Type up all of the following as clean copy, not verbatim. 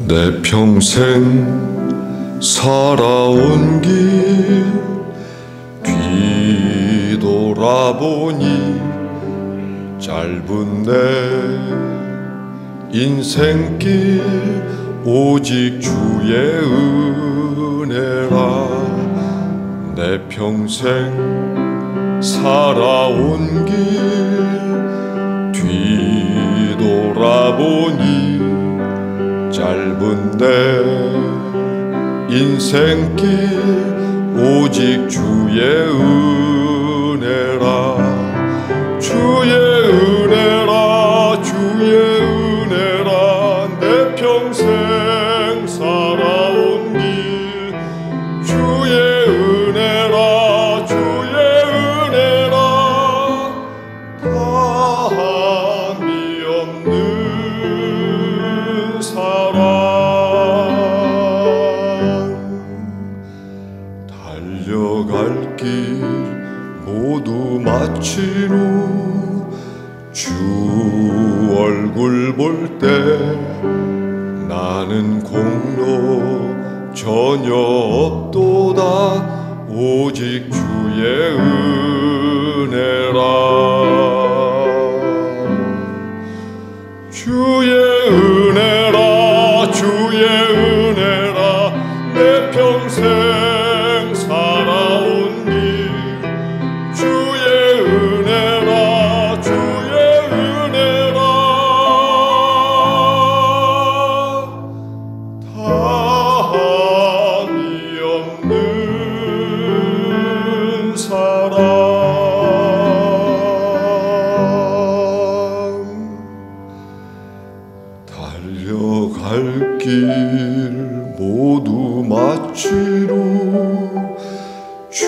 내 평생 살아온 길 뒤돌아보니 짧은 내 인생길 오직 주의 은혜라. 내 평생 살아온 길 뒤돌아보니 짧은 내 인생길 오직 주의 은혜라. 주의 은혜라 주의 은혜라. 내 평생 살아온 길 주의 은혜라 주의 은혜라. 다함이 없는 사랑 달려갈 길 모두 마치고 주 얼굴 볼 때 나는 공로 전혀 없도다 오직 주의 은혜라. 주의 은혜라 주의 은혜라. 내 평생 살아온 길 주의 은혜라 주의 은혜라. 다함이 없는 사랑 달려갈 길 모두 마치고 주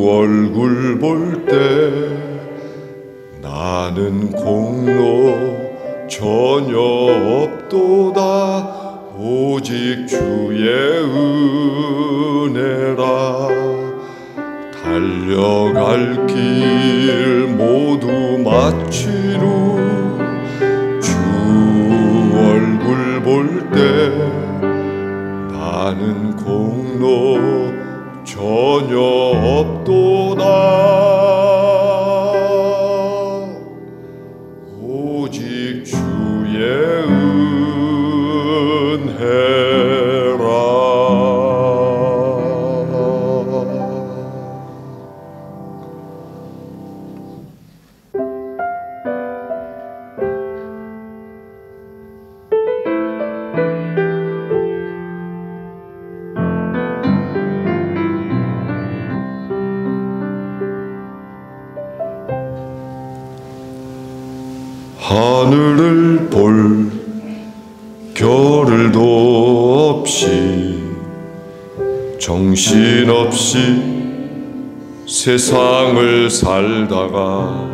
얼굴 볼 때 나는 공로 전혀 없도다 오직 주의 은혜라. 달려갈 길 모두 마치고 얼굴 볼 때 나는 공로 전혀 없도다 오직 주의 은혜라. 하늘을 볼 겨를도 없이 정신없이 세상을 살다가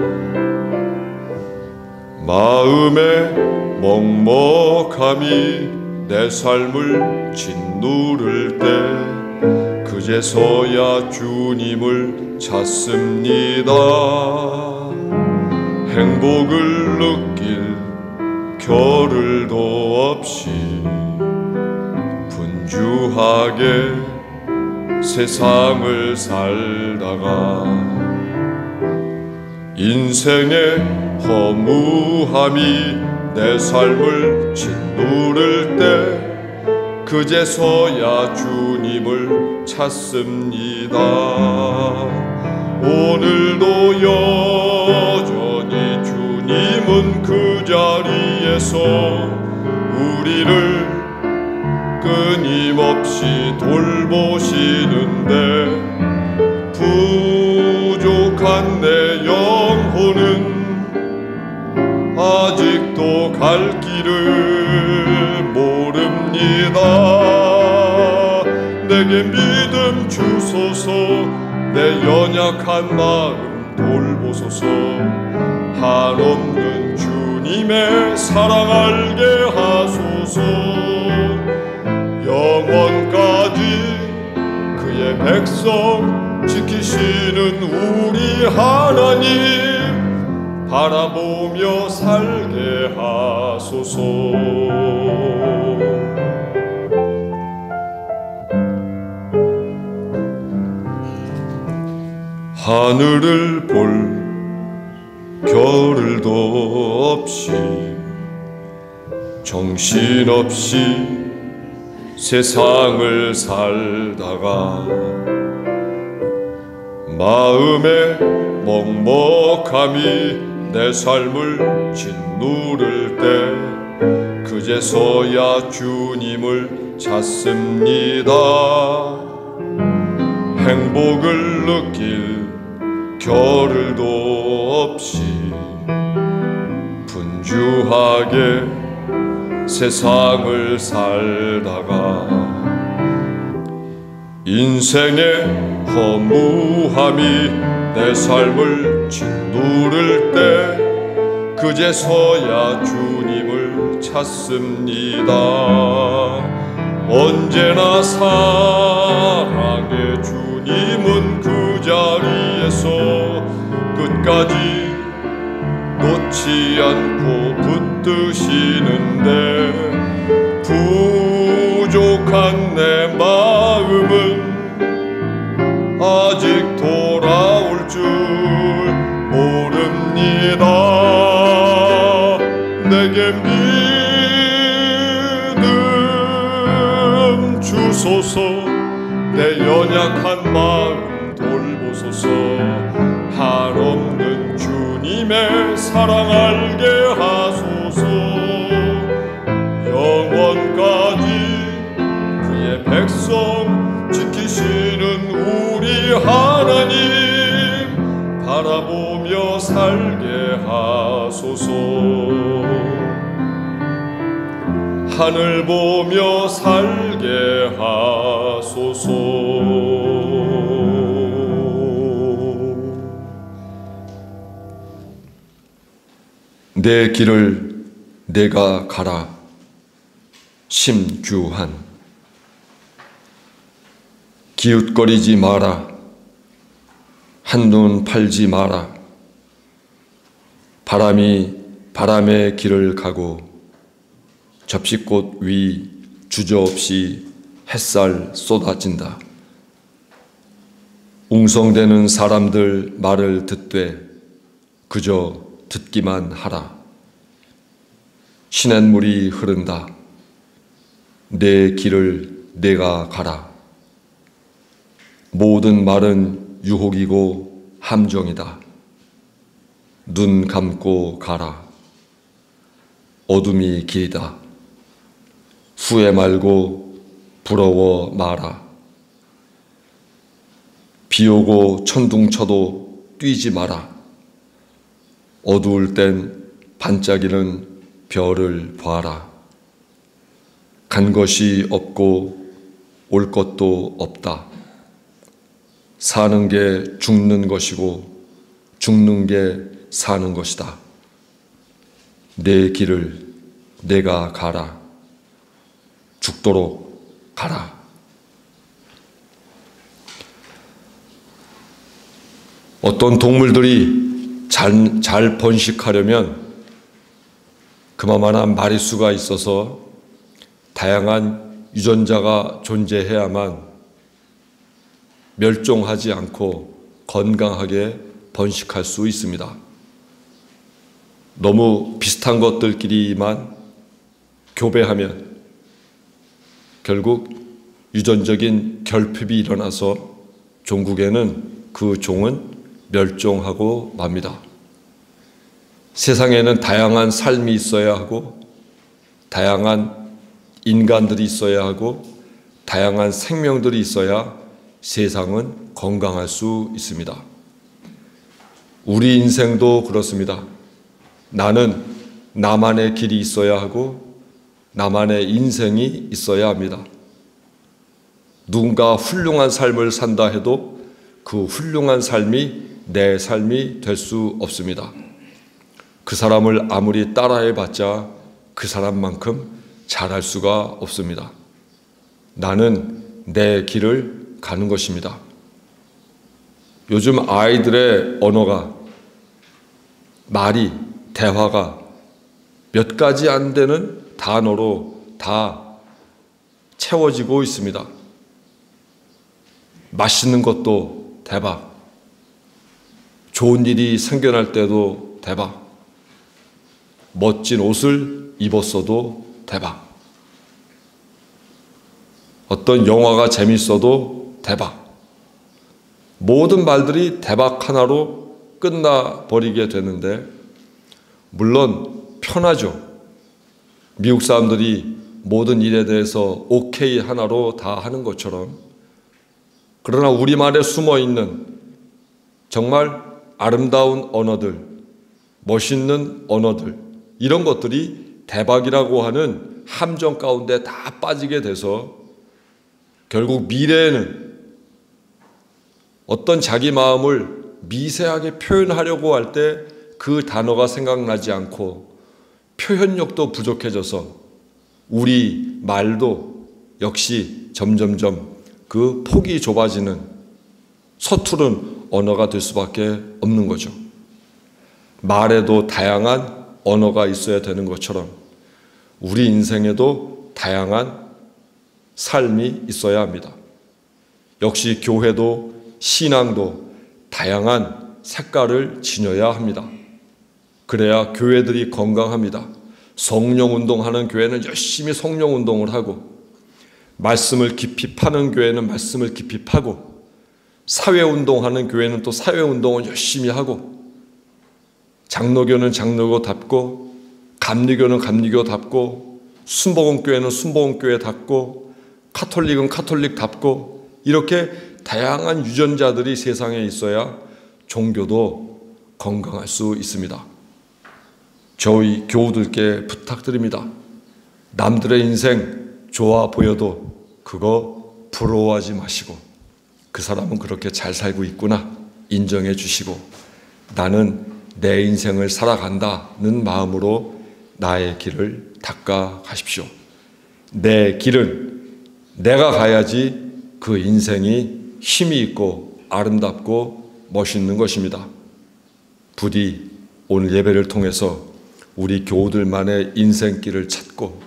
마음의 먹먹함이 내 삶을 짓누를 때 그제서야 주님을 찾습니다. 행복을 느낄 겨를도 없이 분주하게 세상을 살다가 인생의 허무함이 내 삶을 짓누를 때 그제서야 주님을 찾습니다. 오늘도 여전히 주님은 그 자리에서 우리를 끊임없이 돌보시는데 부족한 내 영혼은 아직도 갈 길을 모릅니다. 내게 믿음 주소서 내 연약한 마음 돌보소서. 한없는 주님의 사랑 알게 하소서. 영원까지 그의 백성 지키시는 우리 하나님 바라보며 살게 하소서. 하늘을 볼 겨를도 없이 정신없이 세상을 살다가 마음의 먹먹함이 내 삶을 짓누를 때 그제서야 주님을 찾습니다. 행복을 느낄 겨를도 없이 분주하게 세상을 살다가 인생의 허무함이 내 삶을 짓누를 때 그제서야 주님을 찾습니다. 언제나 사랑의 주님은 그 자리에서 끝까지 놓지 않고 붙드시는데 부족한 내 마음은 아직 돌아올 줄 모릅니다. 내게 믿음 주소서. 내 연약한 마음 돌보소서. 한없는 주님의 사랑 알게 하소서. 영원까지 그의 백성 지키시는 우리 하나님 바라보며 살게 하소서. 하늘 보며 살게 하소서. 내 길을 내가 가라. 심규한. 기웃거리지 마라. 한눈 팔지 마라. 바람이 바람의 길을 가고 접시꽃 위 주저없이 햇살 쏟아진다. 웅성대는 사람들 말을 듣되 그저 듣기만 하라. 시냇물이 흐른다. 내 길을 내가 가라. 모든 말은 유혹이고 함정이다. 눈 감고 가라. 어둠이 길다. 후회 말고 부러워 마라. 비 오고 천둥 쳐도 뛰지 마라. 어두울 땐 반짝이는 별을 봐라. 간 것이 없고 올 것도 없다. 사는 게 죽는 것이고 죽는 게 사는 것이다. 내 길을 내가 가라. 죽도록 가라. 어떤 동물들이 잘 번식하려면 그만한 마리수가 있어서 다양한 유전자가 존재해야만 멸종하지 않고 건강하게 번식할 수 있습니다. 너무 비슷한 것들끼리만 교배하면 결국 유전적인 결핍이 일어나서 종국에는 그 종은 멸종하고 맙니다. 세상에는 다양한 삶이 있어야 하고 다양한 인간들이 있어야 하고 다양한 생명들이 있어야 세상은 건강할 수 있습니다. 우리 인생도 그렇습니다. 나는 나만의 길이 있어야 하고 나만의 인생이 있어야 합니다. 누군가 훌륭한 삶을 산다 해도 그 훌륭한 삶이 내 삶이 될 수 없습니다. 그 사람을 아무리 따라해봤자 그 사람만큼 잘할 수가 없습니다. 나는 내 길을 가는 것입니다. 요즘 아이들의 언어가, 말이, 대화가 몇 가지 안 되는 단어로 다 채워지고 있습니다. 맛있는 것도 대박, 좋은 일이 생겨날 때도 대박, 멋진 옷을 입었어도 대박, 어떤 영화가 재밌어도 대박, 모든 말들이 대박 하나로 끝나버리게 되는데, 물론 편하죠. 미국 사람들이 모든 일에 대해서 오케이 하나로 다 하는 것처럼. 그러나 우리말에 숨어있는 정말 아름다운 언어들, 멋있는 언어들, 이런 것들이 대박이라고 하는 함정 가운데 다 빠지게 돼서 결국 미래에는 어떤 자기 마음을 미세하게 표현하려고 할 때 그 단어가 생각나지 않고 표현력도 부족해져서 우리 말도 역시 점점점 그 폭이 좁아지는 서투른 언어가 될 수밖에 없는 거죠. 말에도 다양한 언어가 있어야 되는 것처럼 우리 인생에도 다양한 삶이 있어야 합니다. 역시 교회도 신앙도 다양한 색깔을 지녀야 합니다. 그래야 교회들이 건강합니다. 성령운동하는 교회는 열심히 성령운동을 하고, 말씀을 깊이 파는 교회는 말씀을 깊이 파고, 사회운동하는 교회는 또 사회운동을 열심히 하고, 장로교는 장로교답고, 감리교는 감리교답고, 순복음교회는 순복음교회답고, 카톨릭은 카톨릭답고, 이렇게 다양한 유전자들이 세상에 있어야 종교도 건강할 수 있습니다. 저희 교우들께 부탁드립니다. 남들의 인생 좋아 보여도 그거 부러워하지 마시고, 그 사람은 그렇게 잘 살고 있구나 인정해 주시고, 나는 내 인생을 살아간다는 마음으로 나의 길을 닦아 가십시오. 내 길은 내가 가야지 그 인생이 힘이 있고 아름답고 멋있는 것입니다. 부디 오늘 예배를 통해서 우리 교우들만의 인생길을 찾고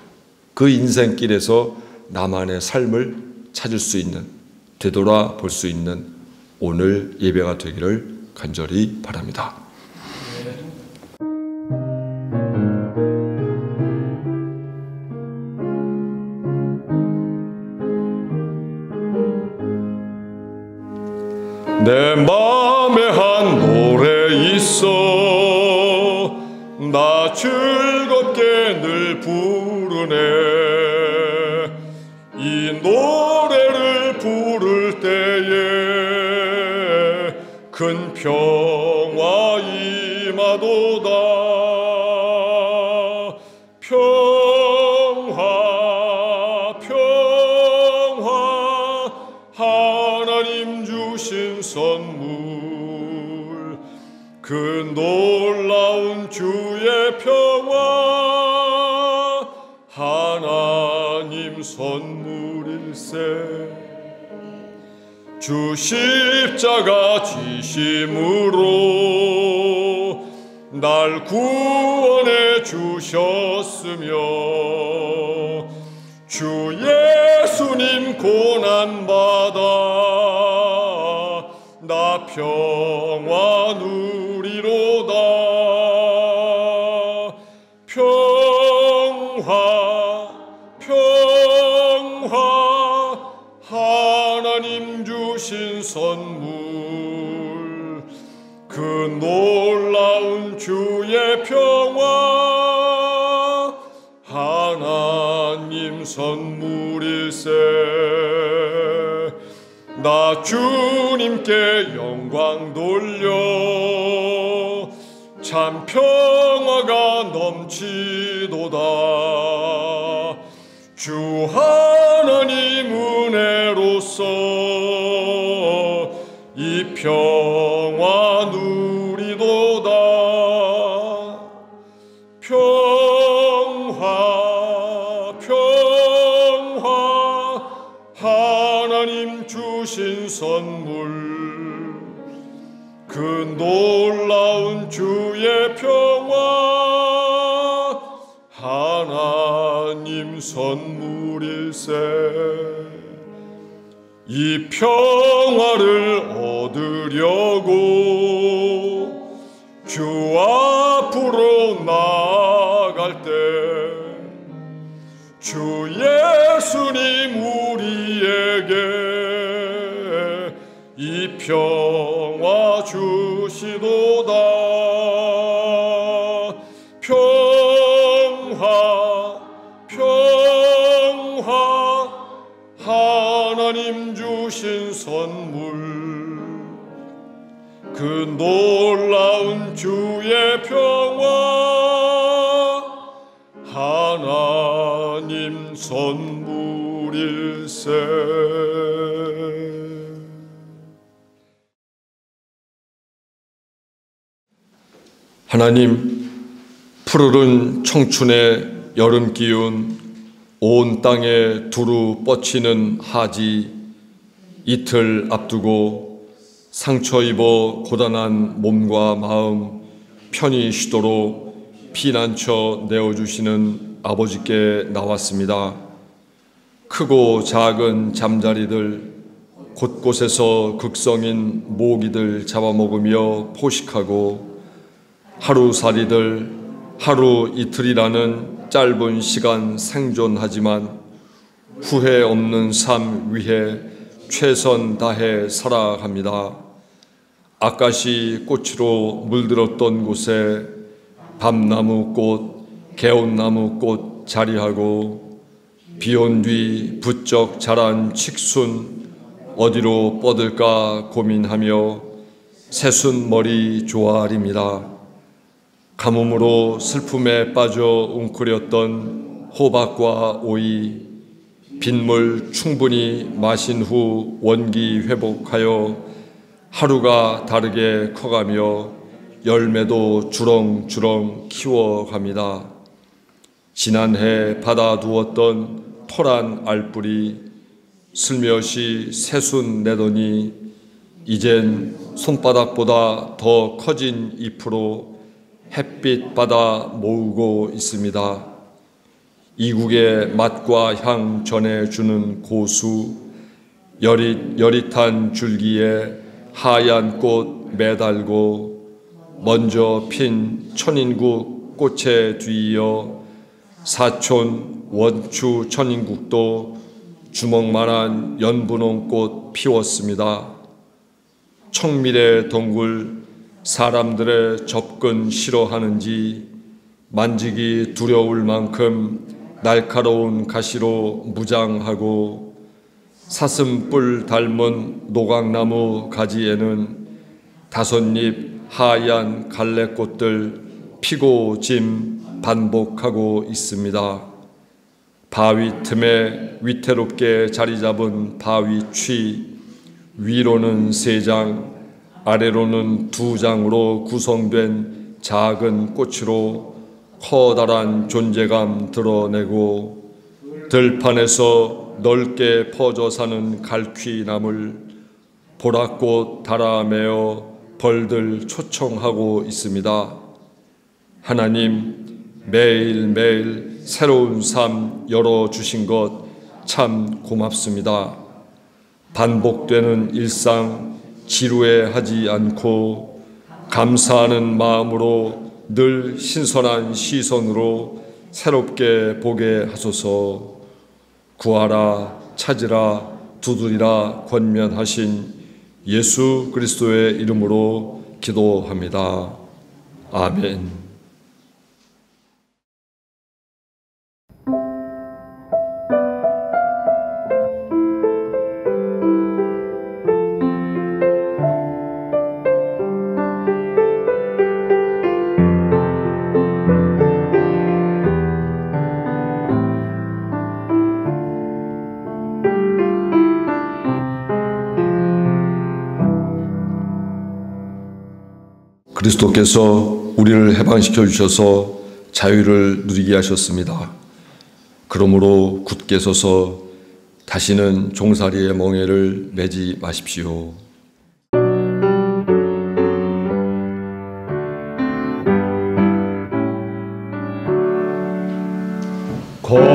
그 인생길에서 나만의 삶을 찾을 수 있는, 되돌아볼 수 있는 오늘 예배가 되기를 간절히 바랍니다. 내 맘에 한 노래 있어, 나 즐겁게 늘 부르네. 이 노래를 부를 때에 큰 평화 임하도다. 평화, 평화, 하나님 주신 선물, 그 놀라운 주의 평화, 하나님 선물일세. 주 십자가 지심으로 날 구원해 주셨으며, 주 예수님 고난받아 나 평화 누리로다. 평화, 평화, 하나님 주신 선물, 그 놀라운 주의 평화, 하나님 선물일세. 나 주님께 영광 돌려 참 평화가 넘치도다. 주 하나님 은혜로서 이 평화 누리도다. 선물 그 놀라운 주의 평화 하나님 선물일세. 이 평화를 얻으려고 주 앞으로 나아갈 때 주 예수님 우리에게 이 평화 주시도다. 평화 하나님 주신 선물 그 놀라운 주의 평화 하나님 선물일세. 하나님, 푸르른 청춘의 여름 기운, 온 땅에 두루 뻗치는 하지 이틀 앞두고 상처 입어 고단한 몸과 마음 편히 쉬도록 피난처 내어주시는 아버지께 나왔습니다. 크고 작은 잠자리들, 곳곳에서 극성인 모기들 잡아먹으며 포식하고 하루살이들 하루 이틀이라는 짧은 시간 생존하지만 후회 없는 삶 위해 최선 다해 살아갑니다. 아까시 꽃으로 물들었던 곳에 밤나무꽃, 개운나무꽃 자리하고 비온 뒤 부쩍 자란 칡순 어디로 뻗을까 고민하며 새순머리 조아립니다. 가뭄으로 슬픔에 빠져 웅크렸던 호박과 오이, 빗물 충분히 마신 후 원기 회복하여 하루가 다르게 커가며 열매도 주렁주렁 키워갑니다. 지난해 받아두었던 토란 알뿌리 슬며시 새순 내더니 이젠 손바닥보다 더 커진 잎으로 햇빛 받아 모으고 있습니다. 이국의 맛과 향 전해주는 고수, 여릿여릿한 줄기에 하얀 꽃 매달고 먼저 핀 천인국 꽃에 뒤이어 사촌 원추 천인국도 주먹만한 연분홍꽃 피웠습니다. 청밀의 동굴, 사람들의 접근 싫어하는지 만지기 두려울 만큼 날카로운 가시로 무장하고 사슴뿔 닮은 노각나무 가지에는 5잎 하얀 갈래꽃들 피고 짐 반복하고 있습니다. 바위 틈에 위태롭게 자리 잡은 바위취, 위로는 3장, 아래로는 2장으로 구성된 작은 꽃으로 커다란 존재감 드러내고 들판에서 넓게 퍼져 사는 갈퀴나물, 보랏꽃 달아매어 벌들 초청하고 있습니다. 하나님, 매일매일 새로운 삶 열어주신 것 참 고맙습니다. 반복되는 일상 지루해하지 않고 감사하는 마음으로 늘 신선한 시선으로 새롭게 보게 하소서. 구하라, 찾으라, 두드리라 권면하신 예수 그리스도의 이름으로 기도합니다. 아멘. 그리스도께서 우리를 해방시켜 주셔서 자유를 누리게 하셨습니다. 그러므로 굳게 서서 다시는 종살이의 멍에를 매지 마십시오. 거룩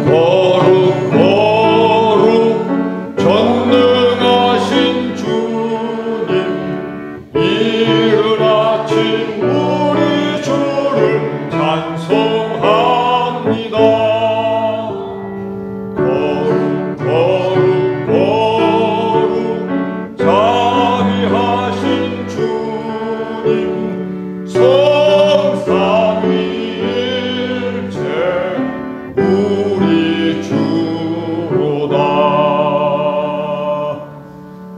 거룩 거룩 전능하신 주님, 이른 아침 우리 주를 찬송합니다. 거룩 거룩 거룩 자비하신 주님, 성삼위일체 우리 주로다.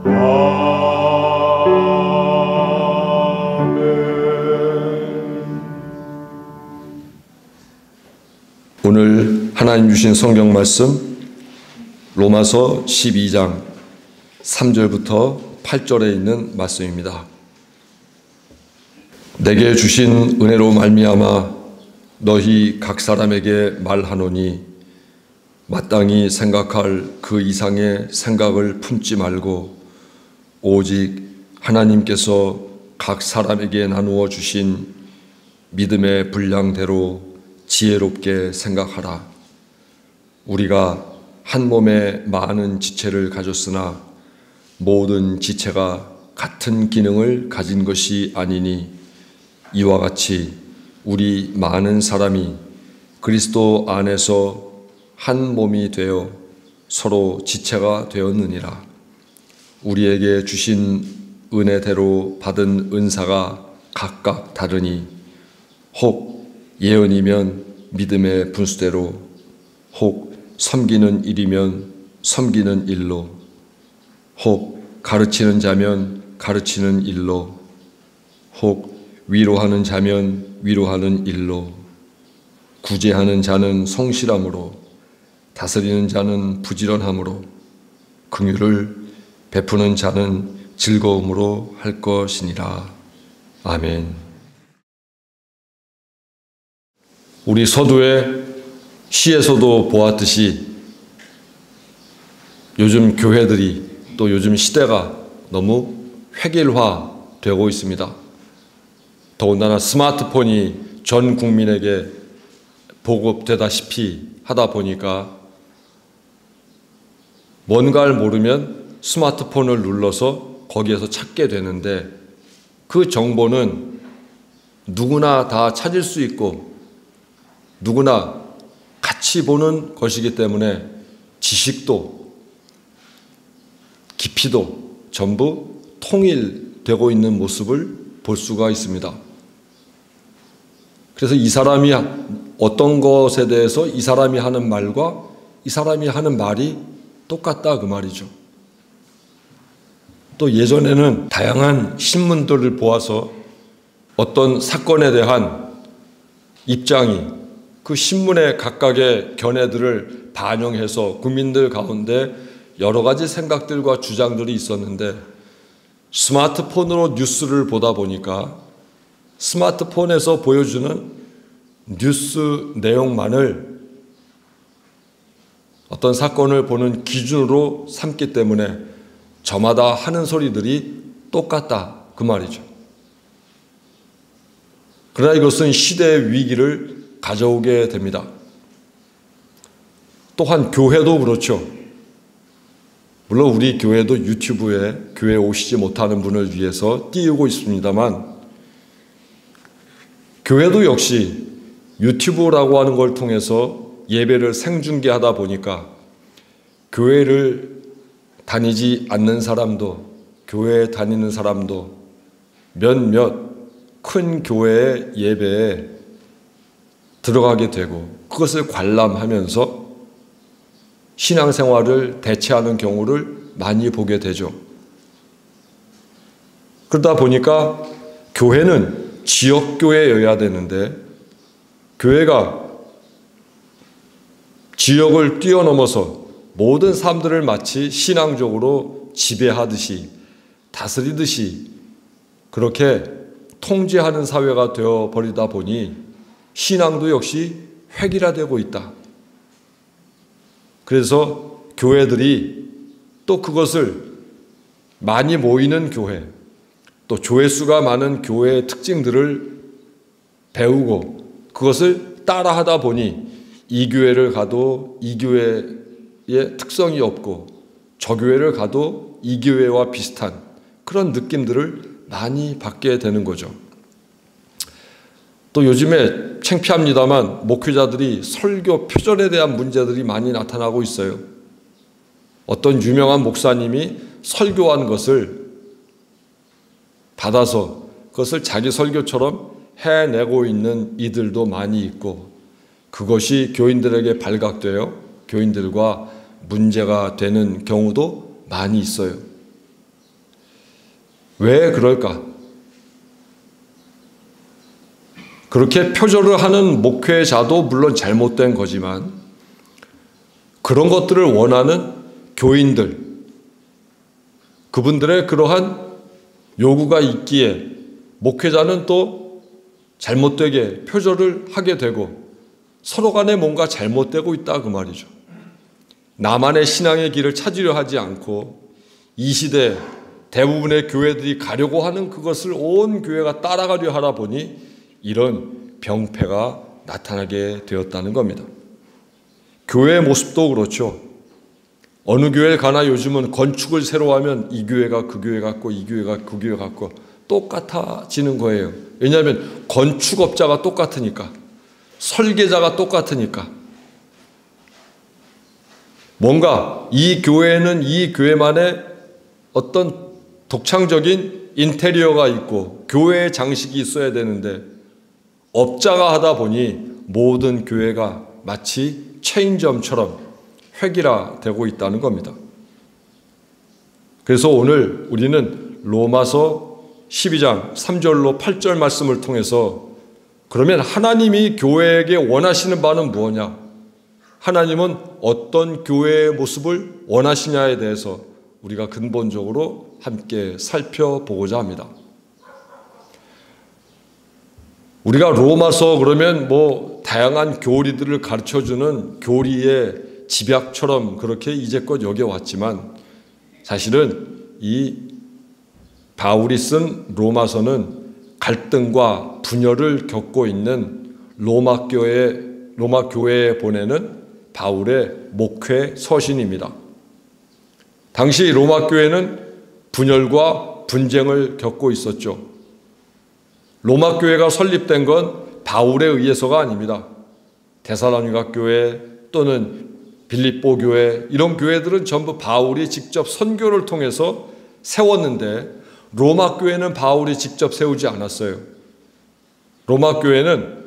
아멘. 오늘 하나님 주신 성경 말씀 로마서 12장 3절부터 8절에 있는 말씀입니다. 내게 주신 은혜로 말미암아 너희 각 사람에게 말하노니 마땅히 생각할 그 이상의 생각을 품지 말고 오직 하나님께서 각 사람에게 나누어 주신 믿음의 분량대로 지혜롭게 생각하라. 우리가 한 몸에 많은 지체를 가졌으나 모든 지체가 같은 기능을 가진 것이 아니니 이와 같이 우리 많은 사람이 그리스도 안에서 한 몸이 되어 서로 지체가 되었느니라. 우리에게 주신 은혜대로 받은 은사가 각각 다르니 혹 예언이면 믿음의 분수대로, 혹 섬기는 일이면 섬기는 일로, 혹 가르치는 자면 가르치는 일로, 혹 위로하는 자면 위로하는 일로, 구제하는 자는 성실함으로, 다스리는 자는 부지런함으로, 긍휼을 베푸는 자는 즐거움으로 할 것이니라. 아멘. 우리 서두에 시에서도 보았듯이 요즘 교회들이 또 요즘 시대가 너무 획일화되고 있습니다. 더군다나 스마트폰이 전 국민에게 보급되다시피 하다 보니까 뭔가를 모르면 스마트폰을 눌러서 거기에서 찾게 되는데 그 정보는 누구나 다 찾을 수 있고 누구나 같이 보는 것이기 때문에 지식도 깊이도 전부 통일되고 있는 모습을 볼 수가 있습니다. 그래서 이 사람이 어떤 것에 대해서 이 사람이 하는 말과 이 사람이 하는 말이 똑같다 그 말이죠. 또 예전에는 다양한 신문들을 보아서 어떤 사건에 대한 입장이 그 신문의 각각의 견해들을 반영해서 국민들 가운데 여러 가지 생각들과 주장들이 있었는데 스마트폰으로 뉴스를 보다 보니까 스마트폰에서 보여주는 뉴스 내용만을 어떤 사건을 보는 기준으로 삼기 때문에 저마다 하는 소리들이 똑같다 그 말이죠. 그러나 이것은 시대의 위기를 가져오게 됩니다. 또한 교회도 그렇죠. 물론 우리 교회도 유튜브에 교회에 오시지 못하는 분을 위해서 띄우고 있습니다만 교회도 역시 유튜브라고 하는 걸 통해서 예배를 생중계하다 보니까 교회를 다니지 않는 사람도 교회에 다니는 사람도 몇몇 큰 교회의 예배에 들어가게 되고 그것을 관람하면서 신앙생활을 대체하는 경우를 많이 보게 되죠. 그러다 보니까 교회는 지역교회여야 되는데 교회가 지역을 뛰어넘어서 모든 사람들을 마치 신앙적으로 지배하듯이 다스리듯이 그렇게 통제하는 사회가 되어버리다 보니 신앙도 역시 획일화되고 있다. 그래서 교회들이 또 그것을 많이 모이는 교회, 또 조회수가 많은 교회의 특징들을 배우고 그것을 따라하다 보니 이 교회를 가도 이 교회의 특성이 없고 저 교회를 가도 이 교회와 비슷한 그런 느낌들을 많이 받게 되는 거죠. 또 요즘에 창피합니다만 목회자들이 설교 표절에 대한 문제들이 많이 나타나고 있어요. 어떤 유명한 목사님이 설교한 것을 받아서 그것을 자기 설교처럼 해내고 있는 이들도 많이 있고 그것이 교인들에게 발각되어 교인들과 문제가 되는 경우도 많이 있어요. 왜 그럴까? 그렇게 표절을 하는 목회자도 물론 잘못된 거지만 그런 것들을 원하는 교인들, 그분들의 그러한 요구가 있기에 목회자는 또 잘못되게 표절을 하게 되고 서로 간에 뭔가 잘못되고 있다 그 말이죠. 나만의 신앙의 길을 찾으려 하지 않고 이 시대 대부분의 교회들이 가려고 하는 그것을 온 교회가 따라가려 하다 보니 이런 병폐가 나타나게 되었다는 겁니다. 교회의 모습도 그렇죠. 어느 교회에 가나 요즘은 건축을 새로 하면 이 교회가 그 교회 같고 이 교회가 그 교회 같고 똑같아지는 거예요. 왜냐하면 건축업자가 똑같으니까, 설계자가 똑같으니까. 뭔가 이 교회는 이 교회만의 어떤 독창적인 인테리어가 있고 교회의 장식이 있어야 되는데 업자가 하다 보니 모든 교회가 마치 체인점처럼 획일화되고 있다는 겁니다. 그래서 오늘 우리는 로마서 12장 3절로 8절 말씀을 통해서 그러면 하나님이 교회에게 원하시는 바는 무엇냐? 하나님은 어떤 교회의 모습을 원하시냐에 대해서 우리가 근본적으로 함께 살펴보고자 합니다. 우리가 로마서 그러면 다양한 교리들을 가르쳐주는 교리의 집약처럼 그렇게 이제껏 여겨왔지만 사실은 이 바울이 쓴 로마서는 갈등과 분열을 겪고 있는 로마 교회에 보내는 바울의 목회 서신입니다. 당시 로마 교회는 분열과 분쟁을 겪고 있었죠. 로마 교회가 설립된 건 바울에 의해서가 아닙니다. 데살로니가 교회 또는 빌립보 교회, 이런 교회들은 전부 바울이 직접 선교를 통해서 세웠는데 로마 교회는 바울이 직접 세우지 않았어요. 로마 교회는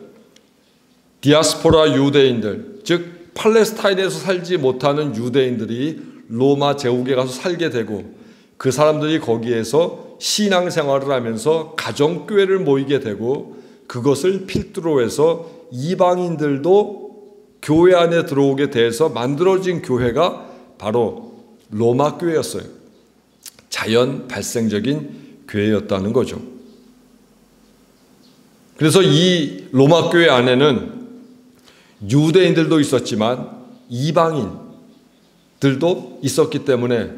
디아스포라 유대인들, 즉 팔레스타인에서 살지 못하는 유대인들이 로마 제국에 가서 살게 되고 그 사람들이 거기에서 신앙생활을 하면서 가정교회를 모이게 되고 그것을 필두로 해서 이방인들도 교회 안에 들어오게 돼서 만들어진 교회가 바로 로마 교회였어요. 자연 발생적인 교회였다는 거죠. 그래서 이 로마 교회 안에는 유대인들도 있었지만 이방인들도 있었기 때문에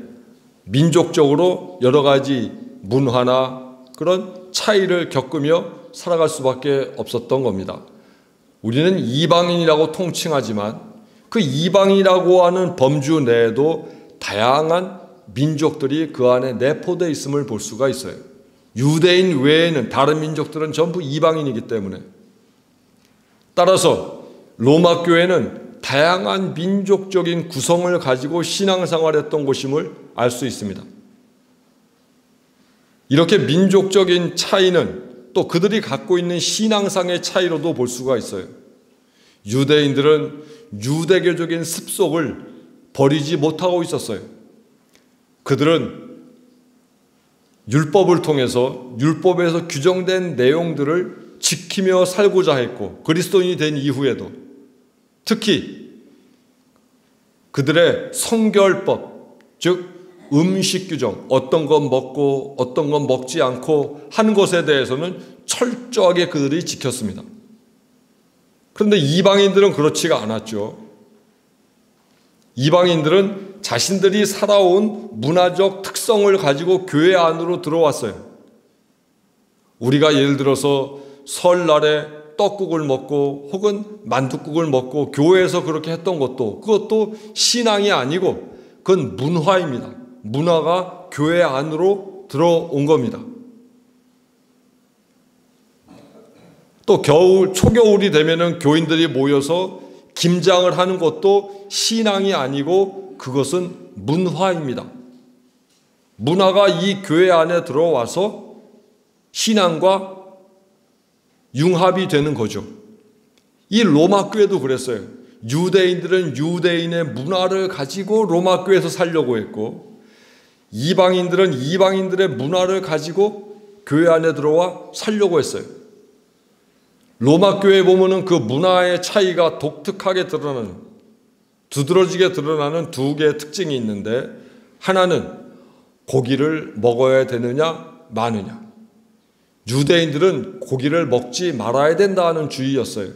민족적으로 여러 가지 문화나 그런 차이를 겪으며 살아갈 수밖에 없었던 겁니다. 우리는 이방인이라고 통칭하지만 그 이방인이라고 하는 범주 내에도 다양한 민족들이 그 안에 내포되어 있음을 볼 수가 있어요. 유대인 외에는 다른 민족들은 전부 이방인이기 때문에 따라서 로마 교회는 다양한 민족적인 구성을 가지고 신앙생활했던 곳임을 알 수 있습니다. 이렇게 민족적인 차이는 또 그들이 갖고 있는 신앙상의 차이로도 볼 수가 있어요. 유대인들은 유대교적인 습속을 버리지 못하고 있었어요. 그들은 율법을 통해서 율법에서 규정된 내용들을 지키며 살고자 했고 그리스도인이 된 이후에도 특히 그들의 성결법, 즉 음식 규정, 어떤 건 먹고 어떤 건 먹지 않고 하는 것에 대해서는 철저하게 그들이 지켰습니다. 그런데 이방인들은 그렇지가 않았죠. 이방인들은 자신들이 살아온 문화적 특성을 가지고 교회 안으로 들어왔어요. 우리가 예를 들어서 설날에 떡국을 먹고 혹은 만둣국을 먹고 교회에서 그렇게 했던 것도 그것도 신앙이 아니고 그건 문화입니다. 문화가 교회 안으로 들어온 겁니다. 또 초겨울이 되면은 교인들이 모여서 김장을 하는 것도 신앙이 아니고 그것은 문화입니다. 문화가 이 교회 안에 들어와서 신앙과 융합이 되는 거죠. 이 로마 교회도 그랬어요. 유대인들은 유대인의 문화를 가지고 로마 교회에서 살려고 했고, 이방인들은 이방인들의 문화를 가지고 교회 안에 들어와 살려고 했어요. 로마 교회에 보면은 그 문화의 차이가 독특하게 드러나는, 두드러지게 드러나는 두 개의 특징이 있는데, 하나는 고기를 먹어야 되느냐 마느냐. 유대인들은 고기를 먹지 말아야 된다는 주의였어요.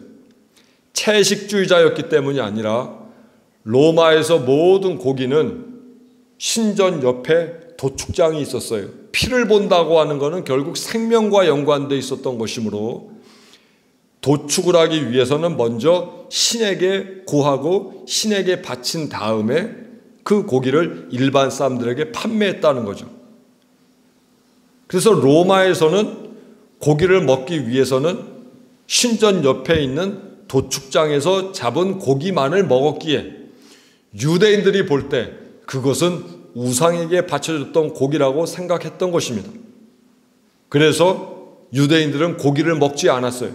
채식주의자였기 때문이 아니라 로마에서 모든 고기는 신전 옆에 도축장이 있었어요. 피를 본다고 하는 것은 결국 생명과 연관되어 있었던 것이므로 도축을 하기 위해서는 먼저 신에게 구하고 신에게 바친 다음에 그 고기를 일반 사람들에게 판매했다는 거죠. 그래서 로마에서는 고기를 먹기 위해서는 신전 옆에 있는 도축장에서 잡은 고기만을 먹었기에 유대인들이 볼 때 그것은 우상에게 바쳐졌던 고기라고 생각했던 것입니다. 그래서 유대인들은 고기를 먹지 않았어요.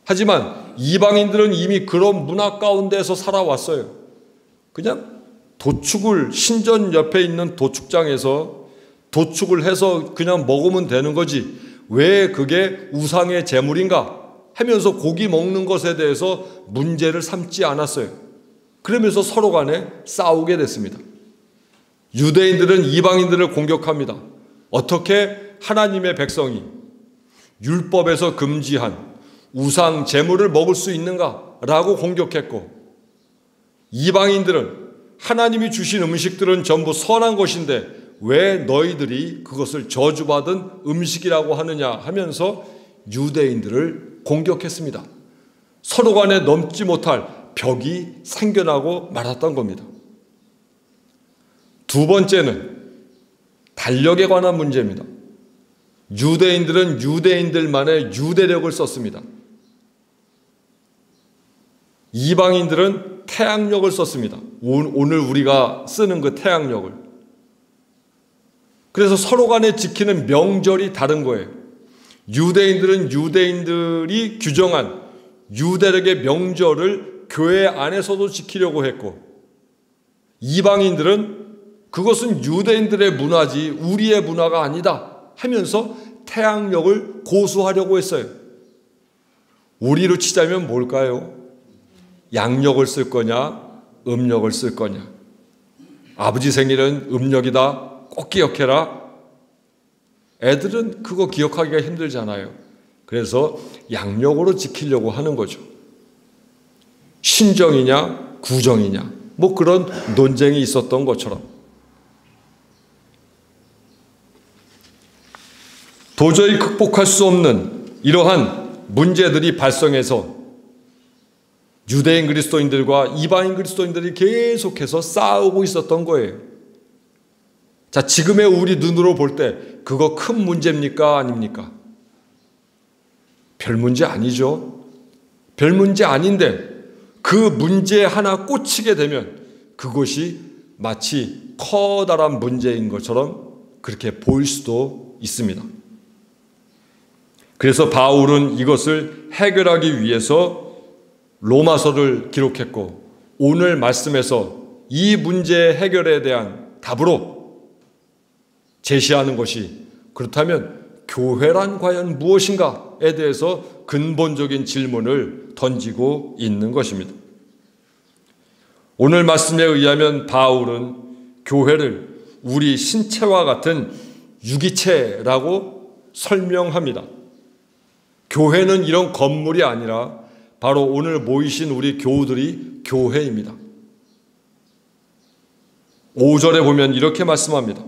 하지만 이방인들은 이미 그런 문화 가운데서 살아왔어요. 그냥 도축을 신전 옆에 있는 도축장에서 도축을 해서 그냥 먹으면 되는 거지 왜 그게 우상의 제물인가 하면서 고기 먹는 것에 대해서 문제를 삼지 않았어요. 그러면서 서로 간에 싸우게 됐습니다. 유대인들은 이방인들을 공격합니다. 어떻게 하나님의 백성이 율법에서 금지한 우상 제물을 먹을 수 있는가 라고 공격했고, 이방인들은 하나님이 주신 음식들은 전부 선한 것인데 왜 너희들이 그것을 저주받은 음식이라고 하느냐 하면서 유대인들을 공격했습니다. 서로 간에 넘지 못할 벽이 생겨나고 말았던 겁니다. 두 번째는 달력에 관한 문제입니다. 유대인들은 유대인들만의 유대력을 썼습니다. 이방인들은 태양력을 썼습니다. 오늘 우리가 쓰는 그 태양력을. 그래서 서로 간에 지키는 명절이 다른 거예요. 유대인들은 유대인들이 규정한 유대력의 명절을 교회 안에서도 지키려고 했고, 이방인들은 그것은 유대인들의 문화지 우리의 문화가 아니다 하면서 태양력을 고수하려고 했어요. 우리로 치자면 뭘까요? 양력을 쓸 거냐 음력을 쓸 거냐. 아버지 생일은 음력이다 꼭 기억해라. 애들은 그거 기억하기가 힘들잖아요. 그래서 양력으로 지키려고 하는 거죠. 신정이냐 구정이냐 뭐 그런 논쟁이 있었던 것처럼. 도저히 극복할 수 없는 이러한 문제들이 발생해서 유대인 그리스도인들과 이방인 그리스도인들이 계속해서 싸우고 있었던 거예요. 자, 지금의 우리 눈으로 볼 때 그거 큰 문제입니까? 아닙니까? 별 문제 아니죠. 별 문제 아닌데 그 문제 하나 꽂히게 되면 그것이 마치 커다란 문제인 것처럼 그렇게 보일 수도 있습니다. 그래서 바울은 이것을 해결하기 위해서 로마서를 기록했고, 오늘 말씀에서 이 문제 해결에 대한 답으로 제시하는 것이, 그렇다면 교회란 과연 무엇인가에 대해서 근본적인 질문을 던지고 있는 것입니다. 오늘 말씀에 의하면 바울은 교회를 우리 신체와 같은 유기체라고 설명합니다. 교회는 이런 건물이 아니라 바로 오늘 모이신 우리 교우들이 교회입니다. 5절에 보면 이렇게 말씀합니다.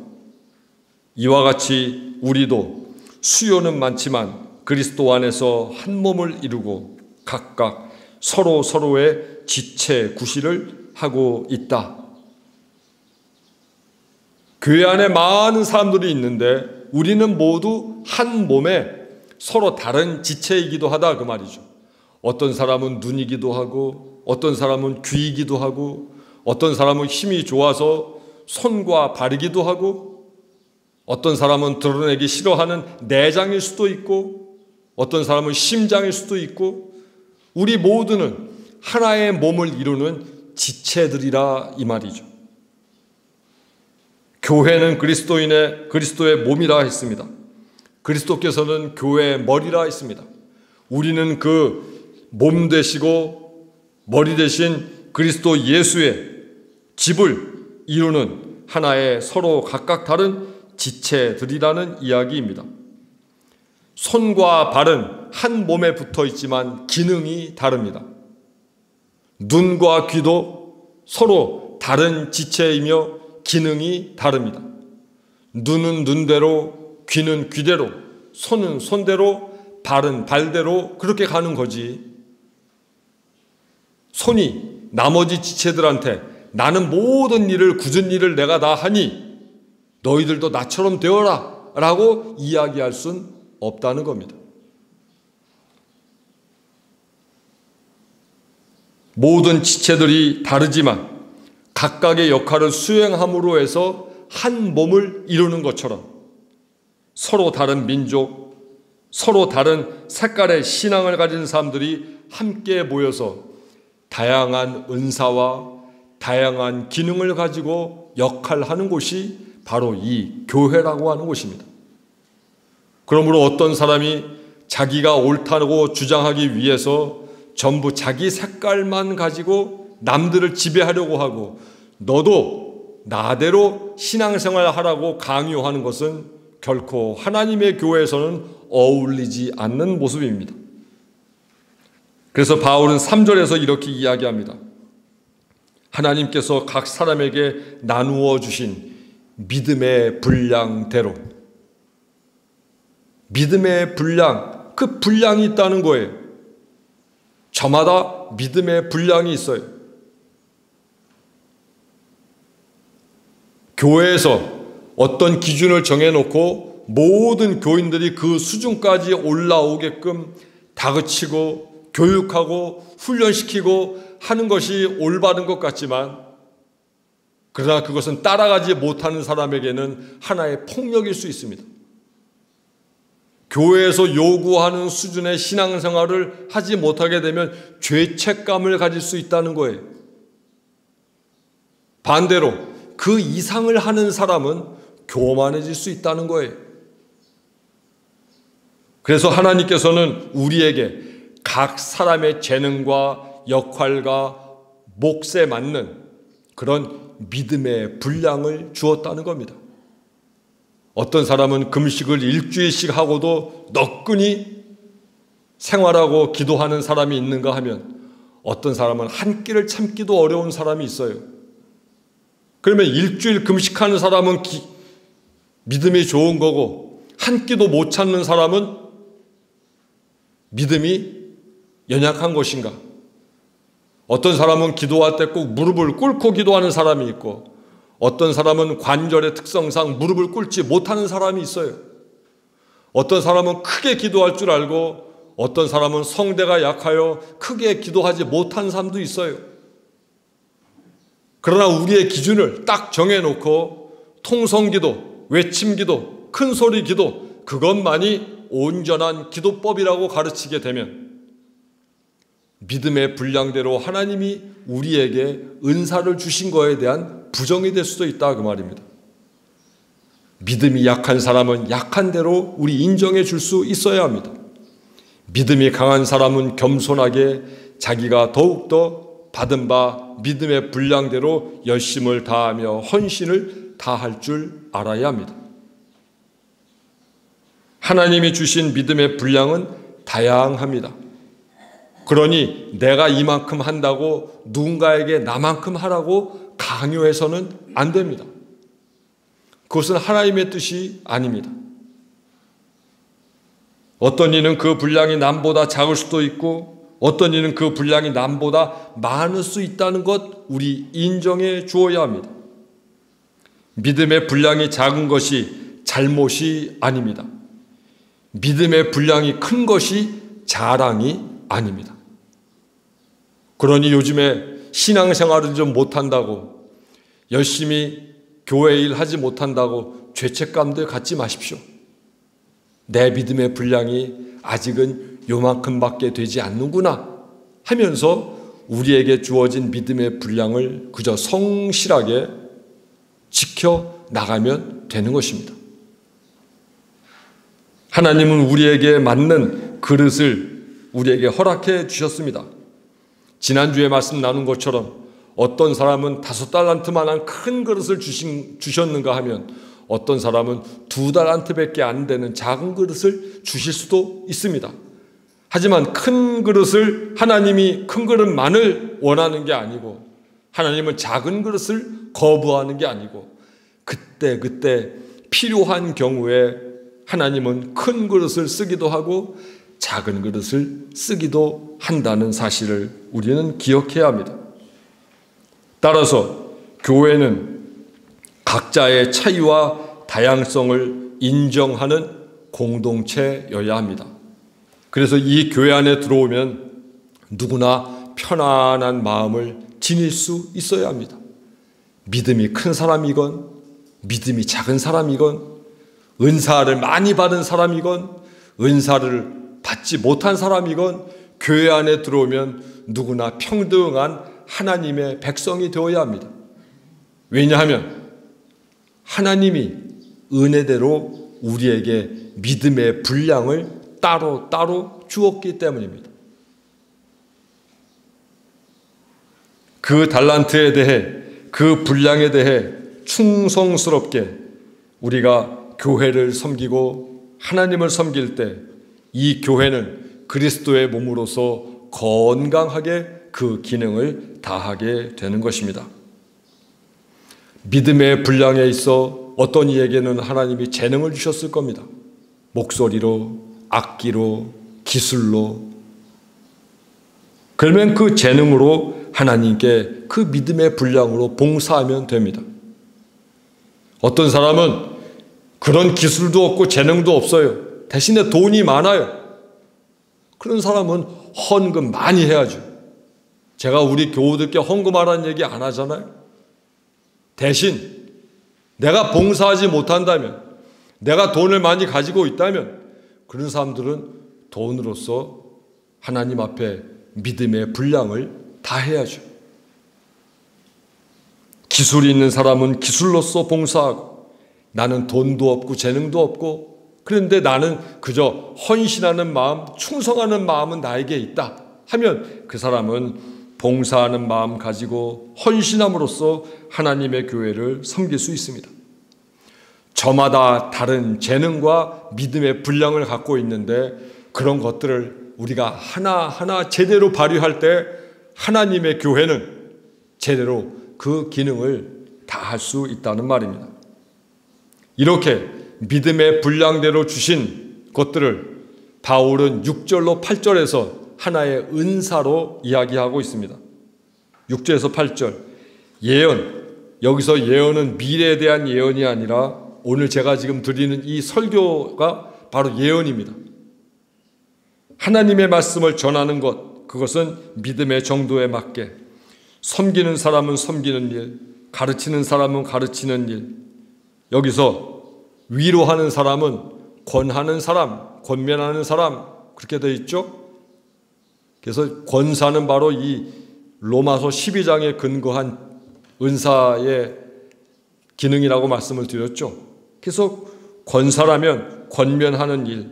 이와 같이 우리도 수요는 많지만 그리스도 안에서 한 몸을 이루고 각각 서로 서로의 지체 구실을 하고 있다. 교회 안에 많은 사람들이 있는데 우리는 모두 한 몸에 서로 다른 지체이기도 하다 그 말이죠. 어떤 사람은 눈이기도 하고 어떤 사람은 귀이기도 하고 어떤 사람은 힘이 좋아서 손과 발이기도 하고 어떤 사람은 드러내기 싫어하는 내장일 수도 있고 어떤 사람은 심장일 수도 있고 우리 모두는 하나의 몸을 이루는 지체들이라 이 말이죠. 교회는 그리스도의 몸이라 했습니다. 그리스도께서는 교회의 머리라 했습니다. 우리는 그 몸 되시고 머리 되신 그리스도 예수의 집을 이루는 하나의 서로 각각 다른 지체들이라는 이야기입니다. 손과 발은 한 몸에 붙어 있지만 기능이 다릅니다. 눈과 귀도 서로 다른 지체이며 기능이 다릅니다. 눈은 눈대로, 귀는 귀대로, 손은 손대로, 발은 발대로 그렇게 가는 거지. 손이 나머지 지체들한테 나는 모든 일을 굳은 일을 내가 다 하니 너희들도 나처럼 되어라 라고 이야기할 순 없다는 겁니다. 모든 지체들이 다르지만 각각의 역할을 수행함으로 해서 한 몸을 이루는 것처럼 서로 다른 민족, 서로 다른 색깔의 신앙을 가진 사람들이 함께 모여서 다양한 은사와 다양한 기능을 가지고 역할하는 곳이 바로 이 교회라고 하는 곳입니다. 그러므로 어떤 사람이 자기가 옳다고 주장하기 위해서 전부 자기 색깔만 가지고 남들을 지배하려고 하고 너도 나대로 신앙생활 하라고 강요하는 것은 결코 하나님의 교회에서는 어울리지 않는 모습입니다. 그래서 바울은 3절에서 이렇게 이야기합니다. 하나님께서 각 사람에게 나누어 주신 믿음의 분량대로, 믿음의 분량, 그 분량이 있다는 거예요. 저마다 믿음의 분량이 있어요. 교회에서 어떤 기준을 정해놓고 모든 교인들이 그 수준까지 올라오게끔 다그치고 교육하고 훈련시키고 하는 것이 올바른 것 같지만 그러나 그것은 따라가지 못하는 사람에게는 하나의 폭력일 수 있습니다. 교회에서 요구하는 수준의 신앙생활을 하지 못하게 되면 죄책감을 가질 수 있다는 거예요. 반대로 그 이상을 하는 사람은 교만해질 수 있다는 거예요. 그래서 하나님께서는 우리에게 각 사람의 재능과 역할과 몫에 맞는 그런 믿음의 분량을 주었다는 겁니다. 어떤 사람은 금식을 일주일씩 하고도 너끈히 생활하고 기도하는 사람이 있는가 하면 어떤 사람은 한 끼를 참기도 어려운 사람이 있어요. 그러면 일주일 금식하는 사람은 믿음이 좋은 거고 한 끼도 못 참는 사람은 믿음이 연약한 것인가? 어떤 사람은 기도할 때 꼭 무릎을 꿇고 기도하는 사람이 있고 어떤 사람은 관절의 특성상 무릎을 꿇지 못하는 사람이 있어요. 어떤 사람은 크게 기도할 줄 알고 어떤 사람은 성대가 약하여 크게 기도하지 못한 사람도 있어요. 그러나 우리의 기준을 딱 정해놓고 통성기도, 외침기도, 큰소리 기도 그것만이 온전한 기도법이라고 가르치게 되면 믿음의 분량대로 하나님이 우리에게 은사를 주신 거에 대한 부정이 될 수도 있다 그 말입니다. 믿음이 약한 사람은 약한 대로 우리 인정해 줄 수 있어야 합니다. 믿음이 강한 사람은 겸손하게 자기가 더욱더 받은 바 믿음의 분량대로 열심을 다하며 헌신을 다할 줄 알아야 합니다. 하나님이 주신 믿음의 분량은 다양합니다. 그러니 내가 이만큼 한다고 누군가에게 나만큼 하라고 강요해서는 안 됩니다. 그것은 하나님의 뜻이 아닙니다. 어떤 이는 그 분량이 남보다 작을 수도 있고 어떤 이는 그 분량이 남보다 많을 수 있다는 것 우리 인정해 주어야 합니다. 믿음의 분량이 작은 것이 잘못이 아닙니다. 믿음의 분량이 큰 것이 자랑이 아닙니다. 그러니 요즘에 신앙생활을 좀 못한다고 열심히 교회 일 하지 못한다고 죄책감들 갖지 마십시오. 내 믿음의 분량이 아직은 요만큼밖에 되지 않는구나 하면서 우리에게 주어진 믿음의 분량을 그저 성실하게 지켜나가면 되는 것입니다. 하나님은 우리에게 맞는 그릇을 우리에게 허락해 주셨습니다. 지난주에 말씀 나눈 것처럼 어떤 사람은 5달란트만한 큰 그릇을 주셨는가 하면 어떤 사람은 2달란트밖에 안 되는 작은 그릇을 주실 수도 있습니다. 하지만 큰 그릇을 하나님이 큰 그릇만을 원하는 게 아니고 하나님은 작은 그릇을 거부하는 게 아니고 그때 필요한 경우에 하나님은 큰 그릇을 쓰기도 하고 작은 그릇을 쓰기도 한다는 사실을 우리는 기억해야 합니다. 따라서 교회는 각자의 차이와 다양성을 인정하는 공동체여야 합니다. 그래서 이 교회 안에 들어오면 누구나 편안한 마음을 지닐 수 있어야 합니다. 믿음이 큰 사람이건 믿음이 작은 사람이건 은사를 많이 받은 사람이건 은사를 받지 못한 사람이건 교회 안에 들어오면 누구나 평등한 하나님의 백성이 되어야 합니다. 왜냐하면 하나님이 은혜대로 우리에게 믿음의 분량을 따로 주었기 때문입니다. 그 달란트에 대해 그 분량에 대해 충성스럽게 우리가 교회를 섬기고 하나님을 섬길 때 이 교회는 그리스도의 몸으로서 건강하게 그 기능을 다하게 되는 것입니다. 믿음의 분량에 있어 어떤 이에게는 하나님이 재능을 주셨을 겁니다. 목소리로, 악기로, 기술로. 그러면 그 재능으로 하나님께 그 믿음의 분량으로 봉사하면 됩니다. 어떤 사람은 그런 기술도 없고 재능도 없어요. 대신에 돈이 많아요. 그런 사람은 헌금 많이 해야죠. 제가 우리 교우들께 헌금하라는 얘기 안 하잖아요. 대신 내가 봉사하지 못한다면, 내가 돈을 많이 가지고 있다면 그런 사람들은 돈으로서 하나님 앞에 믿음의 분량을 다해야죠. 기술이 있는 사람은 기술로서 봉사하고 나는 돈도 없고 재능도 없고 그런데 나는 그저 헌신하는 마음, 충성하는 마음은 나에게 있다 하면 그 사람은 봉사하는 마음 가지고 헌신함으로써 하나님의 교회를 섬길 수 있습니다. 저마다 다른 재능과 믿음의 분량을 갖고 있는데 그런 것들을 우리가 하나하나 제대로 발휘할 때 하나님의 교회는 제대로 그 기능을 다할 수 있다는 말입니다. 이렇게 믿음의 분량대로 주신 것들을 바울은 6절로 8절에서 하나의 은사로 이야기하고 있습니다. 6절에서 8절 예언, 여기서 예언은 미래에 대한 예언이 아니라 오늘 제가 지금 드리는 이 설교가 바로 예언입니다. 하나님의 말씀을 전하는 것, 그것은 믿음의 정도에 맞게 섬기는 사람은 섬기는 일, 가르치는 사람은 가르치는 일, 여기서 위로하는 사람은 권하는 사람, 권면하는 사람 그렇게 되어 있죠. 그래서 권사는 바로 이 로마서 12장에 근거한 은사의 기능이라고 말씀을 드렸죠. 그래서 권사라면 권면하는 일,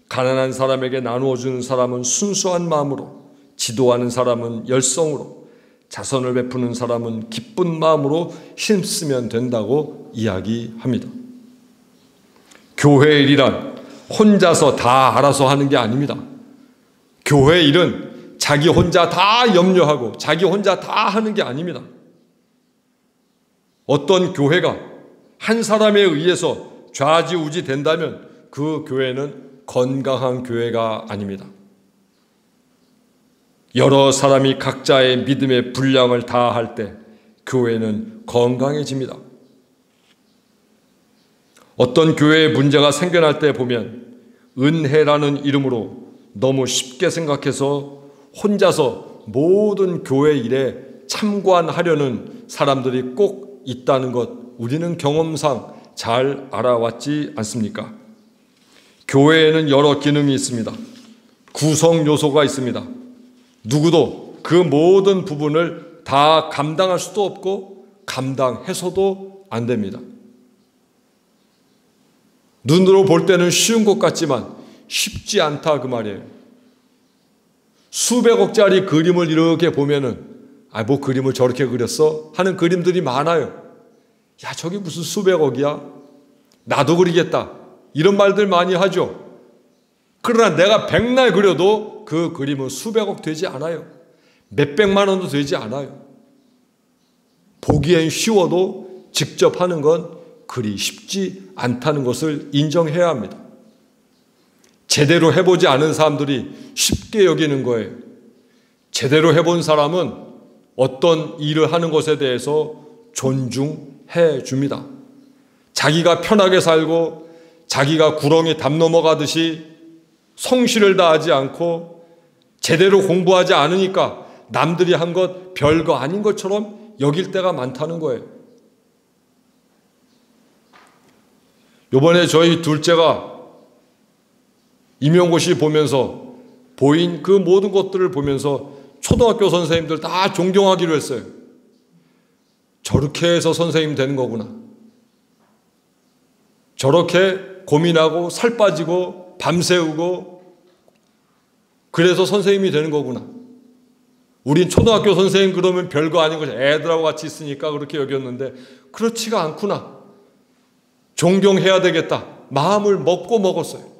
가난한 사람에게 나누어 주는 사람은 순수한 마음으로, 지도하는 사람은 열성으로, 자선을 베푸는 사람은 기쁜 마음으로 힘쓰면 된다고 이야기합니다. 교회 일이란 혼자서 다 알아서 하는 게 아닙니다. 교회 일은 자기 혼자 다 염려하고 자기 혼자 다 하는 게 아닙니다. 어떤 교회가 한 사람에 의해서 좌지우지 된다면 그 교회는 건강한 교회가 아닙니다. 여러 사람이 각자의 믿음의 분량을 다할 때 교회는 건강해집니다. 어떤 교회에 문제가 생겨날 때 보면 은혜라는 이름으로 너무 쉽게 생각해서 혼자서 모든 교회 일에 참관하려는 사람들이 꼭 있다는 것 우리는 경험상 잘 알아왔지 않습니까? 교회에는 여러 기능이 있습니다. 구성 요소가 있습니다. 누구도 그 모든 부분을 다 감당할 수도 없고 감당해서도 안 됩니다. 눈으로 볼 때는 쉬운 것 같지만 쉽지 않다 그 말이에요. 수백억짜리 그림을 이렇게 보면은 뭐 그림을 저렇게 그렸어? 하는 그림들이 많아요. 야, 저게 무슨 수백억이야? 나도 그리겠다. 이런 말들 많이 하죠. 그러나 내가 백날 그려도 그 그림은 수백억 되지 않아요. 몇백만 원도 되지 않아요. 보기엔 쉬워도 직접 하는 건 그리 쉽지 않다는 것을 인정해야 합니다. 제대로 해보지 않은 사람들이 쉽게 여기는 거예요. 제대로 해본 사람은 어떤 일을 하는 것에 대해서 존중해 줍니다. 자기가 편하게 살고 자기가 구렁이 담 넘어가듯이 성실을 다하지 않고 제대로 공부하지 않으니까 남들이 한 것 별거 아닌 것처럼 여길 때가 많다는 거예요. 이번에 저희 둘째가 임용고시 보면서 보인 그 모든 것들을 보면서 초등학교 선생님들 다 존경하기로 했어요. 저렇게 해서 선생님 되는 거구나. 저렇게 고민하고 살 빠지고 밤새우고 그래서 선생님이 되는 거구나. 우린 초등학교 선생님 그러면 별거 아닌 거죠. 애들하고 같이 있으니까 그렇게 여겼는데 그렇지가 않구나. 존경해야 되겠다. 마음을 먹었어요.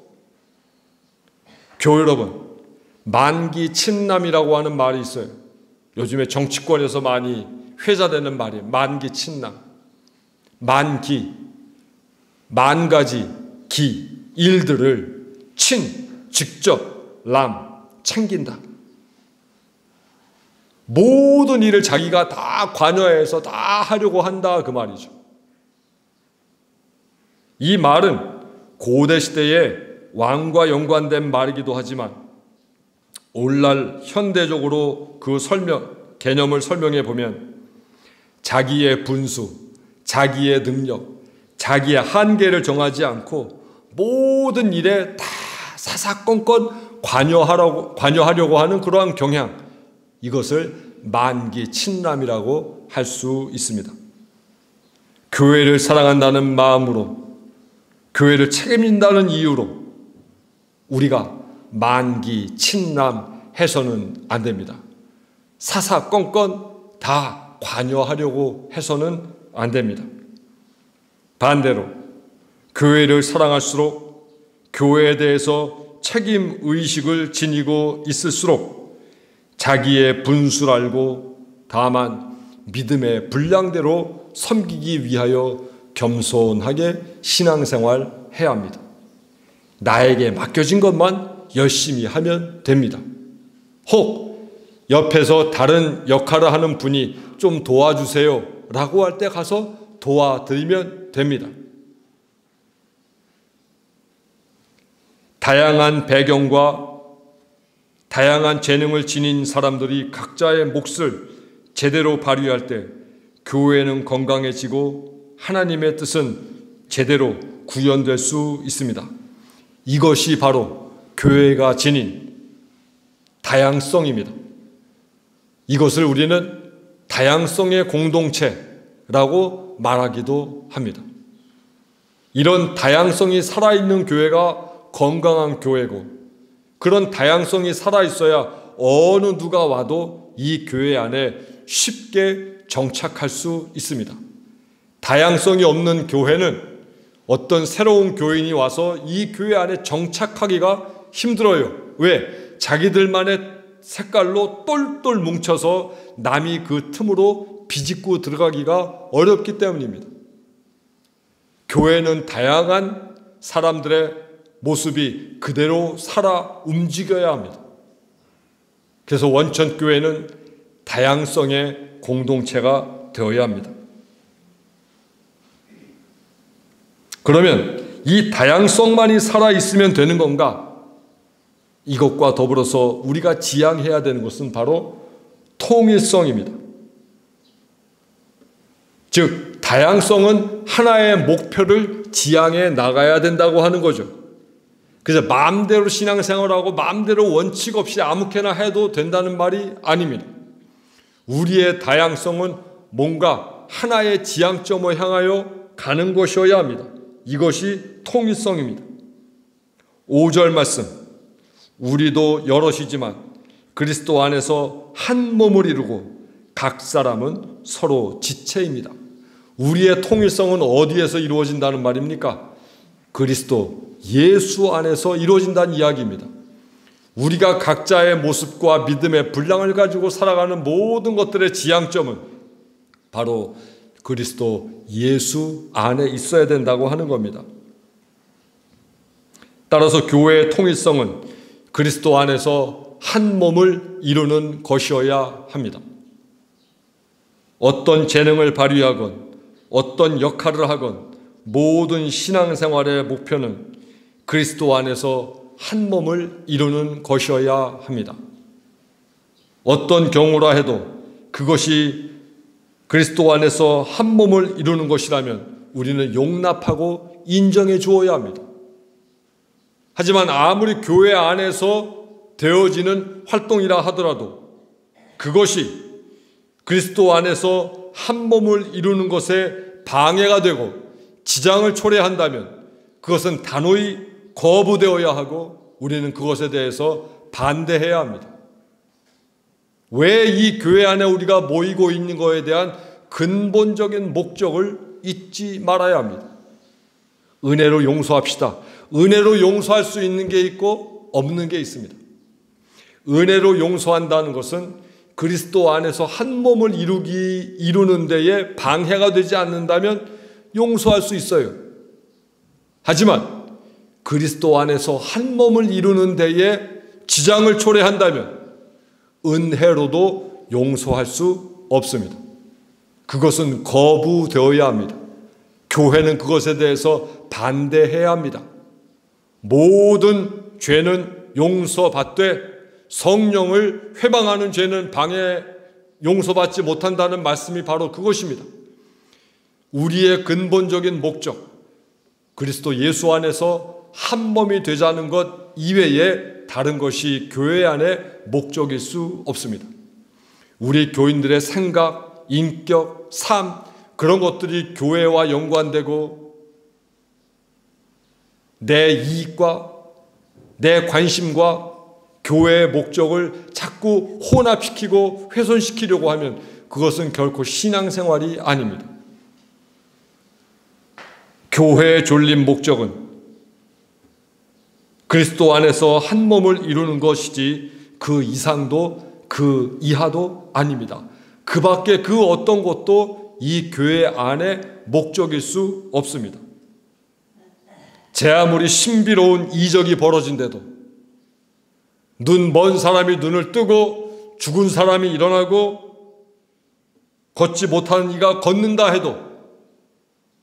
교회 여러분, 만기친남이라고 하는 말이 있어요. 요즘에 정치권에서 많이 회자되는 말이에요. 만기친남. 만기, 만 가지 기, 일들을 친, 직접, 람, 챙긴다. 모든 일을 자기가 다 관여해서 다 하려고 한다 그 말이죠. 이 말은 고대 시대의 왕과 연관된 말이기도 하지만 오늘날 현대적으로 그 개념을 설명해 보면 자기의 분수, 자기의 능력, 자기의 한계를 정하지 않고 모든 일에 다 사사건건 관여하려고 하는 그러한 경향, 이것을 만기친남이라고 할 수 있습니다. 교회를 사랑한다는 마음으로, 교회를 책임진다는 이유로 우리가 만기친남해서는 안 됩니다. 사사건건 다 관여하려고 해서는 안 됩니다. 반대로 교회를 사랑할수록 교회에 대해서 책임의식을 지니고 있을수록 자기의 분수를 알고 다만 믿음의 분량대로 섬기기 위하여 겸손하게 신앙생활해야 합니다. 나에게 맡겨진 것만 열심히 하면 됩니다. 혹 옆에서 다른 역할을 하는 분이 좀 도와주세요 라고 할 때 가서 도와드리면 됩니다. 다양한 배경과 다양한 재능을 지닌 사람들이 각자의 몫을 제대로 발휘할 때 교회는 건강해지고 하나님의 뜻은 제대로 구현될 수 있습니다. 이것이 바로 교회가 지닌 다양성입니다. 이것을 우리는 다양성의 공동체라고 말하기도 합니다. 이런 다양성이 살아있는 교회가 건강한 교회고, 그런 다양성이 살아있어야 어느 누가 와도 이 교회 안에 쉽게 정착할 수 있습니다. 다양성이 없는 교회는 어떤 새로운 교인이 와서 이 교회 안에 정착하기가 힘들어요. 왜? 자기들만의 색깔로 똘똘 뭉쳐서 남이 그 틈으로 비집고 들어가기가 어렵기 때문입니다. 교회는 다양한 사람들의 모습이 그대로 살아 움직여야 합니다. 그래서 원천교회는 다양성의 공동체가 되어야 합니다. 그러면 이 다양성만이 살아있으면 되는 건가? 이것과 더불어서 우리가 지향해야 되는 것은 바로 통일성입니다. 즉, 다양성은 하나의 목표를 지향해 나가야 된다고 하는 거죠. 그래서 마음대로 신앙생활하고 마음대로 원칙 없이 아무렇게나 해도 된다는 말이 아닙니다. 우리의 다양성은 뭔가 하나의 지향점을 향하여 가는 것이어야 합니다. 이것이 통일성입니다. 5절 말씀, 우리도 여럿이지만 그리스도 안에서 한 몸을 이루고 각 사람은 서로 지체입니다. 우리의 통일성은 어디에서 이루어진다는 말입니까? 그리스도 예수 안에서 이루어진다는 이야기입니다. 우리가 각자의 모습과 믿음의 분량을 가지고 살아가는 모든 것들의 지향점은 바로 그리스도 예수 안에 있어야 된다고 하는 겁니다. 따라서 교회의 통일성은 그리스도 안에서 한 몸을 이루는 것이어야 합니다. 어떤 재능을 발휘하건 어떤 역할을 하건 모든 신앙생활의 목표는 그리스도 안에서 한 몸을 이루는 것이어야 합니다. 어떤 경우라 해도 그것이 그리스도 안에서 한 몸을 이루는 것이라면 우리는 용납하고 인정해 주어야 합니다. 하지만 아무리 교회 안에서 되어지는 활동이라 하더라도 그것이 그리스도 안에서 한 몸을 이루는 것에 방해가 되고 지장을 초래한다면 그것은 단호히 거부되어야 하고 우리는 그것에 대해서 반대해야 합니다. 왜 이 교회 안에 우리가 모이고 있는 것에 대한 근본적인 목적을 잊지 말아야 합니다. 은혜로 용서합시다. 은혜로 용서할 수 있는 게 있고 없는 게 있습니다. 은혜로 용서한다는 것은 그리스도 안에서 한 몸을 이루는 데에 방해가 되지 않는다면 용서할 수 있어요. 하지만 그리스도 안에서 한 몸을 이루는 데에 지장을 초래한다면 은혜로도 용서할 수 없습니다. 그것은 거부되어야 합니다. 교회는 그것에 대해서 반대해야 합니다. 모든 죄는 용서받되 성령을 회방하는 죄는 용서받지 못한다는 말씀이 바로 그것입니다. 우리의 근본적인 목적, 그리스도 예수 안에서 한 몸이 되자는 것 이외에 다른 것이 교회 안의 목적일 수 없습니다. 우리 교인들의 생각, 인격, 삶, 그런 것들이 교회와 연관되고 내 이익과 내 관심과 교회의 목적을 자꾸 혼합시키고 훼손시키려고 하면 그것은 결코 신앙생활이 아닙니다. 교회의 졸린 목적은 그리스도 안에서 한 몸을 이루는 것이지 그 이상도 그 이하도 아닙니다. 그 밖에 그 어떤 것도 이 교회 안의 목적일 수 없습니다. 제 아무리 신비로운 이적이 벌어진데도 눈 먼 사람이 눈을 뜨고 죽은 사람이 일어나고 걷지 못하는 이가 걷는다 해도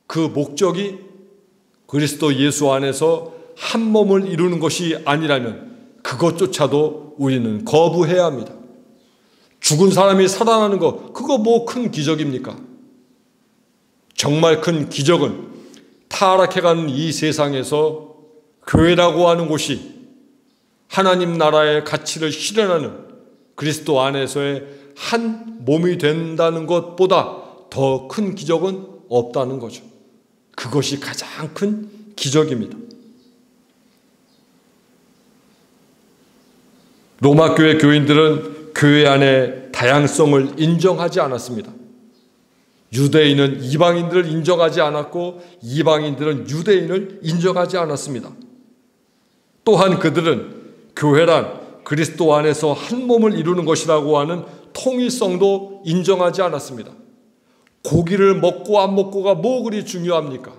그 목적이 그리스도 예수 안에서 한 몸을 이루는 것이 아니라면 그것조차도 우리는 거부해야 합니다. 죽은 사람이 살아나는 거 그거 뭐 큰 기적입니까? 정말 큰 기적은 타락해가는 이 세상에서 교회라고 하는 곳이 하나님 나라의 가치를 실현하는 그리스도 안에서의 한 몸이 된다는 것보다 더 큰 기적은 없다는 거죠. 그것이 가장 큰 기적입니다. 로마 교회 교인들은 교회 안의 다양성을 인정하지 않았습니다. 유대인은 이방인들을 인정하지 않았고 이방인들은 유대인을 인정하지 않았습니다. 또한 그들은 교회란 그리스도 안에서 한 몸을 이루는 것이라고 하는 통일성도 인정하지 않았습니다. 고기를 먹고 안 먹고가 뭐 그리 중요합니까?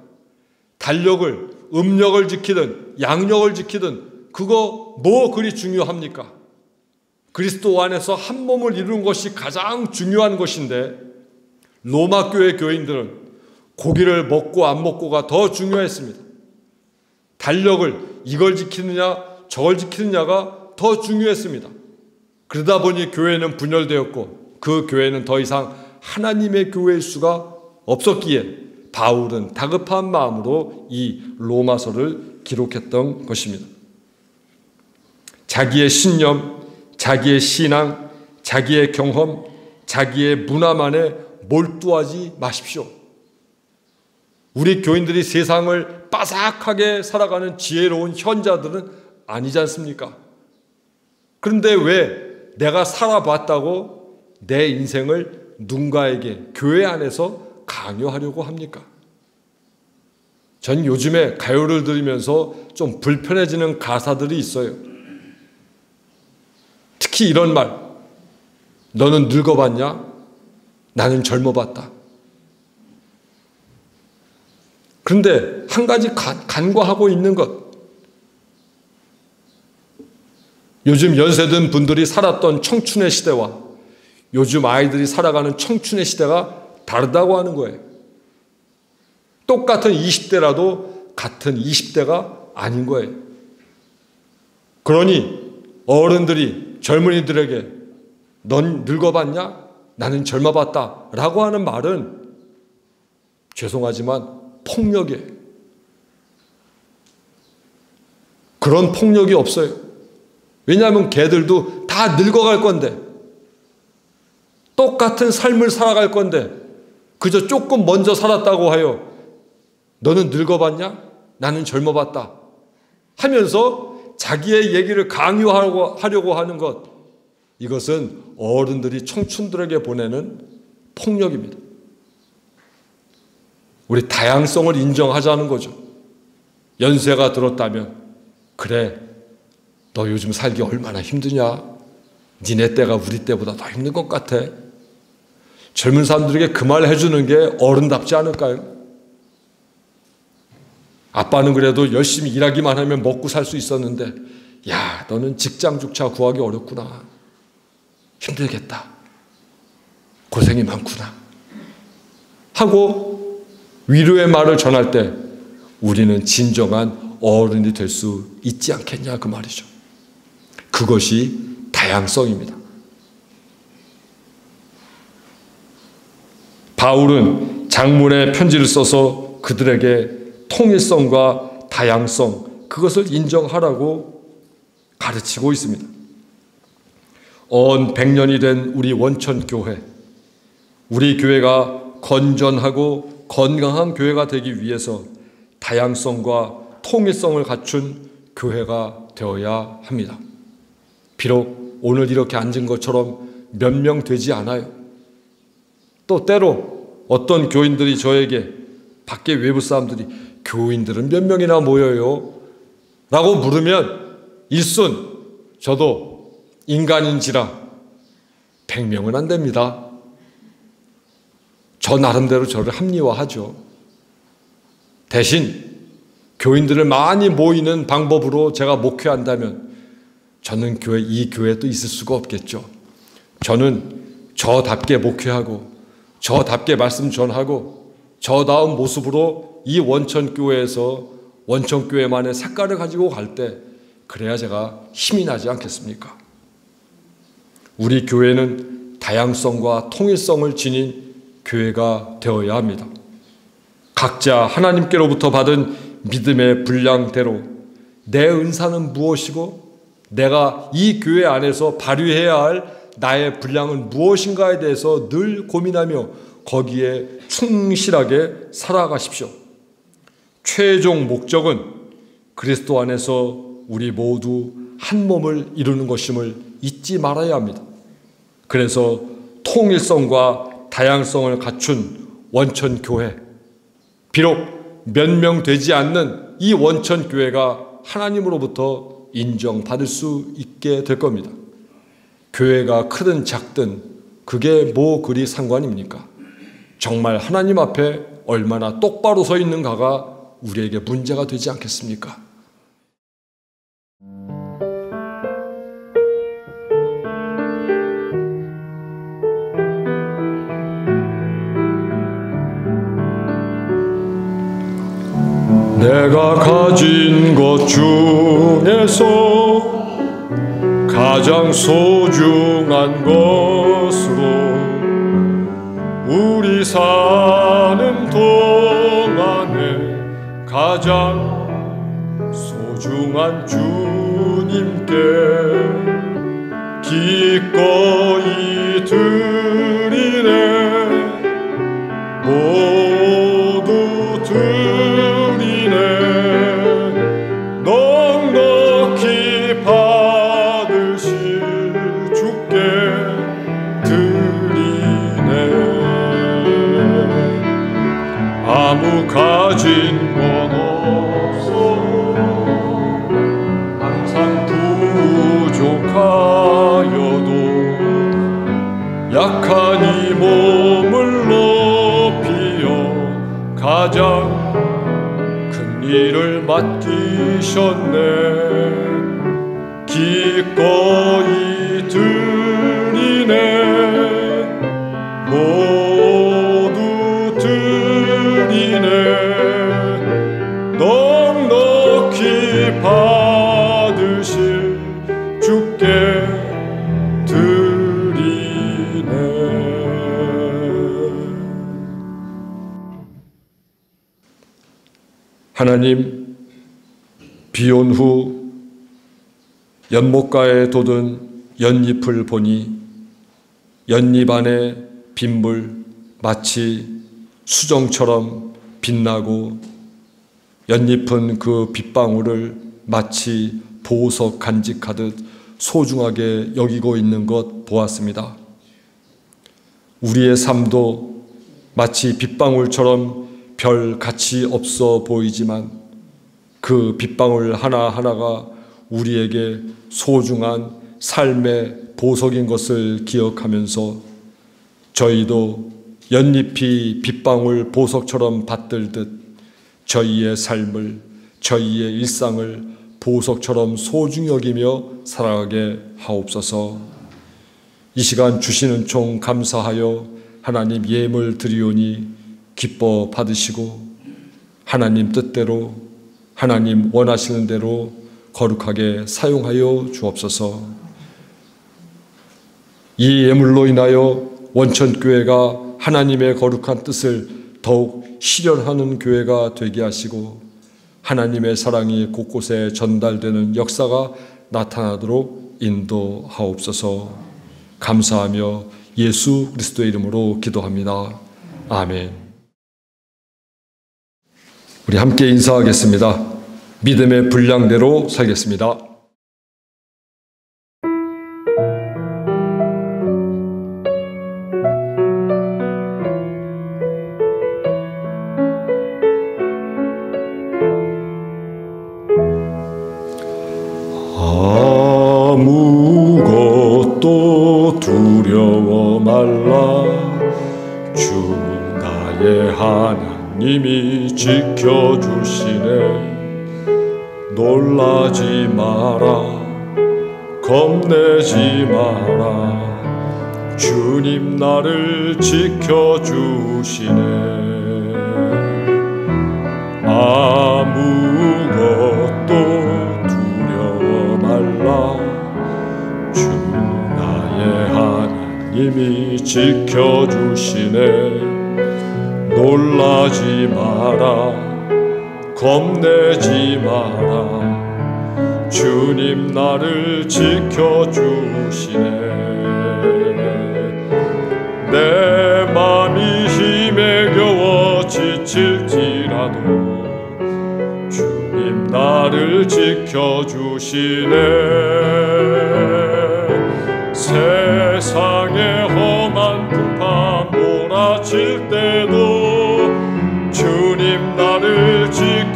달력을, 음력을 지키든 양력을 지키든 그거 뭐 그리 중요합니까? 그리스도 안에서 한 몸을 이루는 것이 가장 중요한 것인데 로마 교회 교인들은 고기를 먹고 안 먹고가 더 중요했습니다. 달력을 이걸 지키느냐 저걸 지키느냐가 더 중요했습니다. 그러다 보니 교회는 분열되었고 그 교회는 더 이상 하나님의 교회일 수가 없었기에 바울은 다급한 마음으로 이 로마서를 기록했던 것입니다. 자기의 신념, 자기의 신앙, 자기의 경험, 자기의 문화만에 몰두하지 마십시오. 우리 교인들이 세상을 빠삭하게 살아가는 지혜로운 현자들은 아니지 않습니까? 그런데 왜 내가 살아봤다고 내 인생을 누군가에게 교회 안에서 강요하려고 합니까? 전 요즘에 가요를 들으면서 좀 불편해지는 가사들이 있어요. 특히 이런 말, 너는 늙어봤냐? 나는 젊어봤다. 그런데 한 가지 간과하고 있는 것, 요즘 연세든 분들이 살았던 청춘의 시대와 요즘 아이들이 살아가는 청춘의 시대가 다르다고 하는 거예요. 똑같은 20대라도 같은 20대가 아닌 거예요. 그러니 어른들이 젊은이들에게 넌 늙어봤냐? 나는 젊어봤다 라고 하는 말은 죄송하지만 폭력이에요. 그런 폭력이 없어요. 왜냐하면 걔들도 다 늙어갈 건데 똑같은 삶을 살아갈 건데 그저 조금 먼저 살았다고 하여 너는 늙어봤냐? 나는 젊어봤다 하면서 자기의 얘기를 강요하려고 하는 것, 이것은 어른들이 청춘들에게 보내는 폭력입니다. 우리 다양성을 인정하자는 거죠. 연세가 들었다면 그래, 너 요즘 살기 얼마나 힘드냐? 니네 때가 우리 때보다 더 힘든 것 같아. 젊은 사람들에게 그 말 해주는 게 어른답지 않을까요? 아빠는 그래도 열심히 일하기만 하면 먹고 살 수 있었는데 야, 너는 직장조차 구하기 어렵구나. 힘들겠다. 고생이 많구나. 하고 위로의 말을 전할 때 우리는 진정한 어른이 될 수 있지 않겠냐 그 말이죠. 그것이 다양성입니다. 바울은 장문의 편지를 써서 그들에게 통일성과 다양성, 그것을 인정하라고 가르치고 있습니다. 언 100년이 된 우리 원천교회, 우리 교회가 건전하고 건강한 교회가 되기 위해서 다양성과 통일성을 갖춘 교회가 되어야 합니다. 비록 오늘 이렇게 앉은 것처럼 몇 명 되지 않아요. 또 때로 어떤 교인들이 저에게, 밖에 외부 사람들이 교인들은 몇 명이나 모여요? 라고 물으면 일순 저도 인간인지라 100명은 안 됩니다. 저 나름대로 저를 합리화하죠. 대신 교인들을 많이 모이는 방법으로 제가 목회한다면 저는 이 교회에 또 있을 수가 없겠죠. 저는 저답게 목회하고 저답게 말씀 전하고 저다운 모습으로 이 원천교회에서 원천교회만의 색깔을 가지고 갈 때 그래야 제가 힘이 나지 않겠습니까? 우리 교회는 다양성과 통일성을 지닌 교회가 되어야 합니다. 각자 하나님께로부터 받은 믿음의 분량대로 내 은사는 무엇이고 내가 이 교회 안에서 발휘해야 할 나의 분량은 무엇인가에 대해서 늘 고민하며 거기에 충실하게 살아가십시오. 최종 목적은 그리스도 안에서 우리 모두 한 몸을 이루는 것임을 잊지 말아야 합니다. 그래서 통일성과 다양성을 갖춘 원천교회, 비록 몇 명 되지 않는 이 원천교회가 하나님으로부터 인정받을 수 있게 될 겁니다. 교회가 크든 작든 그게 뭐 그리 상관입니까? 정말 하나님 앞에 얼마나 똑바로 서 있는가가 우리에게 문제가 되지 않겠습니까? 내가 가진 것 중에서 가장 소중한 것으로 우리 사는 동안에 가장 소중한 주님께 기꺼이 드리네. 모두 드리네. 넉넉히 받으실 주께 드리네. 아무 가진 것 없어 항상 부족하여도 약한 이 몸을 높이어 가장 큰 일을 맡기셨네. 기꺼이 드리네. 모두 드리네. 넉넉히 받으실 주께 드리네. 하나님, 비온 후 연못가에 돋은 연잎을 보니 연잎 안에 빗물 마치 수정처럼 빛나고 연잎은 그 빗방울을 마치 보석 간직하듯 소중하게 여기고 있는 것 보았습니다. 우리의 삶도 마치 빗방울처럼 별 가치 없어 보이지만 그 빗방울 하나하나가 우리에게 소중한 삶의 보석인 것을 기억하면서 저희도 연잎이 빗방울 보석처럼 받들듯 저희의 삶을, 저희의 일상을 보석처럼 소중히 여기며 살아가게 하옵소서. 이 시간 주시는 총 감사하여 하나님 예물 드리오니 기뻐 받으시고 하나님 뜻대로 하나님 원하시는 대로 거룩하게 사용하여 주옵소서. 이 예물로 인하여 원천교회가 하나님의 거룩한 뜻을 더욱 실현하는 교회가 되게 하시고 하나님의 사랑이 곳곳에 전달되는 역사가 나타나도록 인도하옵소서. 감사하며 예수 그리스도의 이름으로 기도합니다. 아멘. 우리 함께 인사하겠습니다. 믿음의 분량대로 살겠습니다. 아무것도 두려워 말라. 주 나의 하나님이 지켜주시네. 놀라지 마라. 겁내지 마라. 주님 나를 지켜주시네. 아무것도 두려워 말라. 주 나의 하나님이 지켜주시네. 놀라지 마라. 겁내지 마라. 주님 나를 지켜주시네. 내 맘이 힘에 겨워 지칠지라도 주님 나를 지켜주시네. 세상의 험한 풍파 몰아칠 때도 주님 나를 지켜주시네.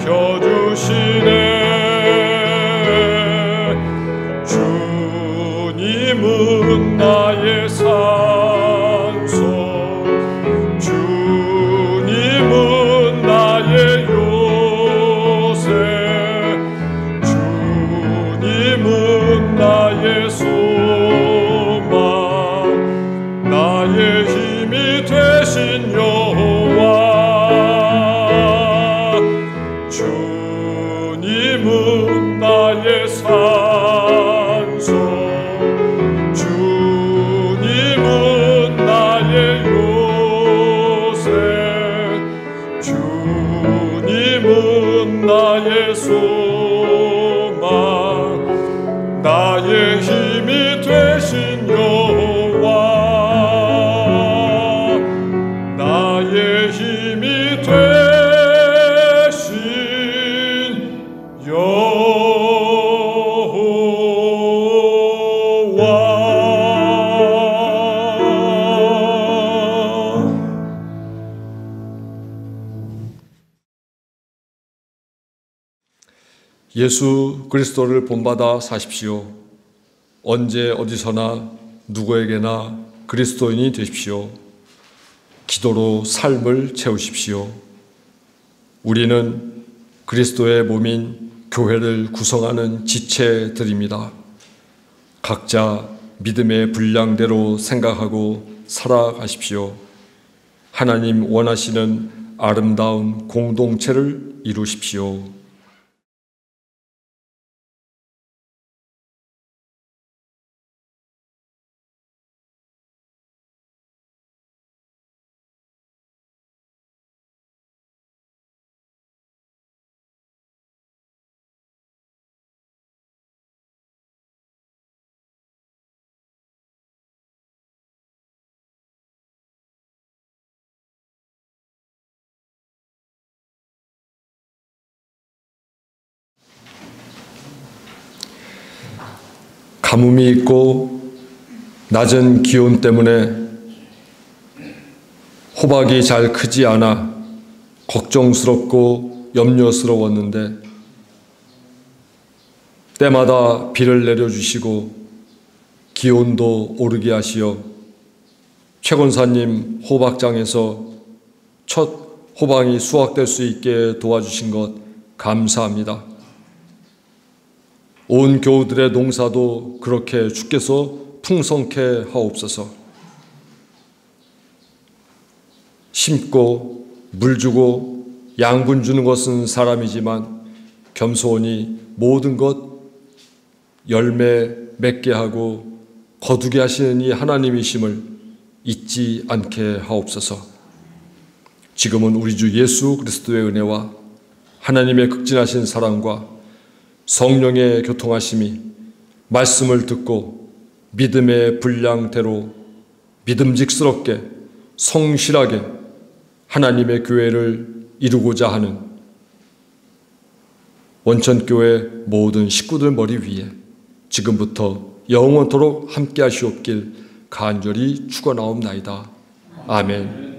예수 그리스도를 본받아 사십시오. 언제 어디서나 누구에게나 그리스도인이 되십시오. 기도로 삶을 채우십시오. 우리는 그리스도의 몸인 교회를 구성하는 지체들입니다. 각자 믿음의 분량대로 생각하고 살아가십시오. 하나님 원하시는 아름다운 공동체를 이루십시오. 가뭄이 있고 낮은 기온 때문에 호박이 잘 크지 않아 걱정스럽고 염려스러웠는데 때마다 비를 내려주시고 기온도 오르게 하시어 최 권사님 호박장에서 첫 호박이 수확될 수 있게 도와주신 것 감사합니다. 온 교우들의 농사도 그렇게 주께서 풍성케 하옵소서. 심고 물 주고 양분 주는 것은 사람이지만 겸손히 모든 것 열매 맺게 하고 거두게 하시는 이 하나님이심을 잊지 않게 하옵소서. 지금은 우리 주 예수 그리스도의 은혜와 하나님의 극진하신 사랑과 성령의 교통하심이 말씀을 듣고 믿음의 분량대로 믿음직스럽게 성실하게 하나님의 교회를 이루고자 하는 원천교회 모든 식구들 머리 위에 지금부터 영원토록 함께 하시옵길 간절히 축원하옵나이다. 아멘.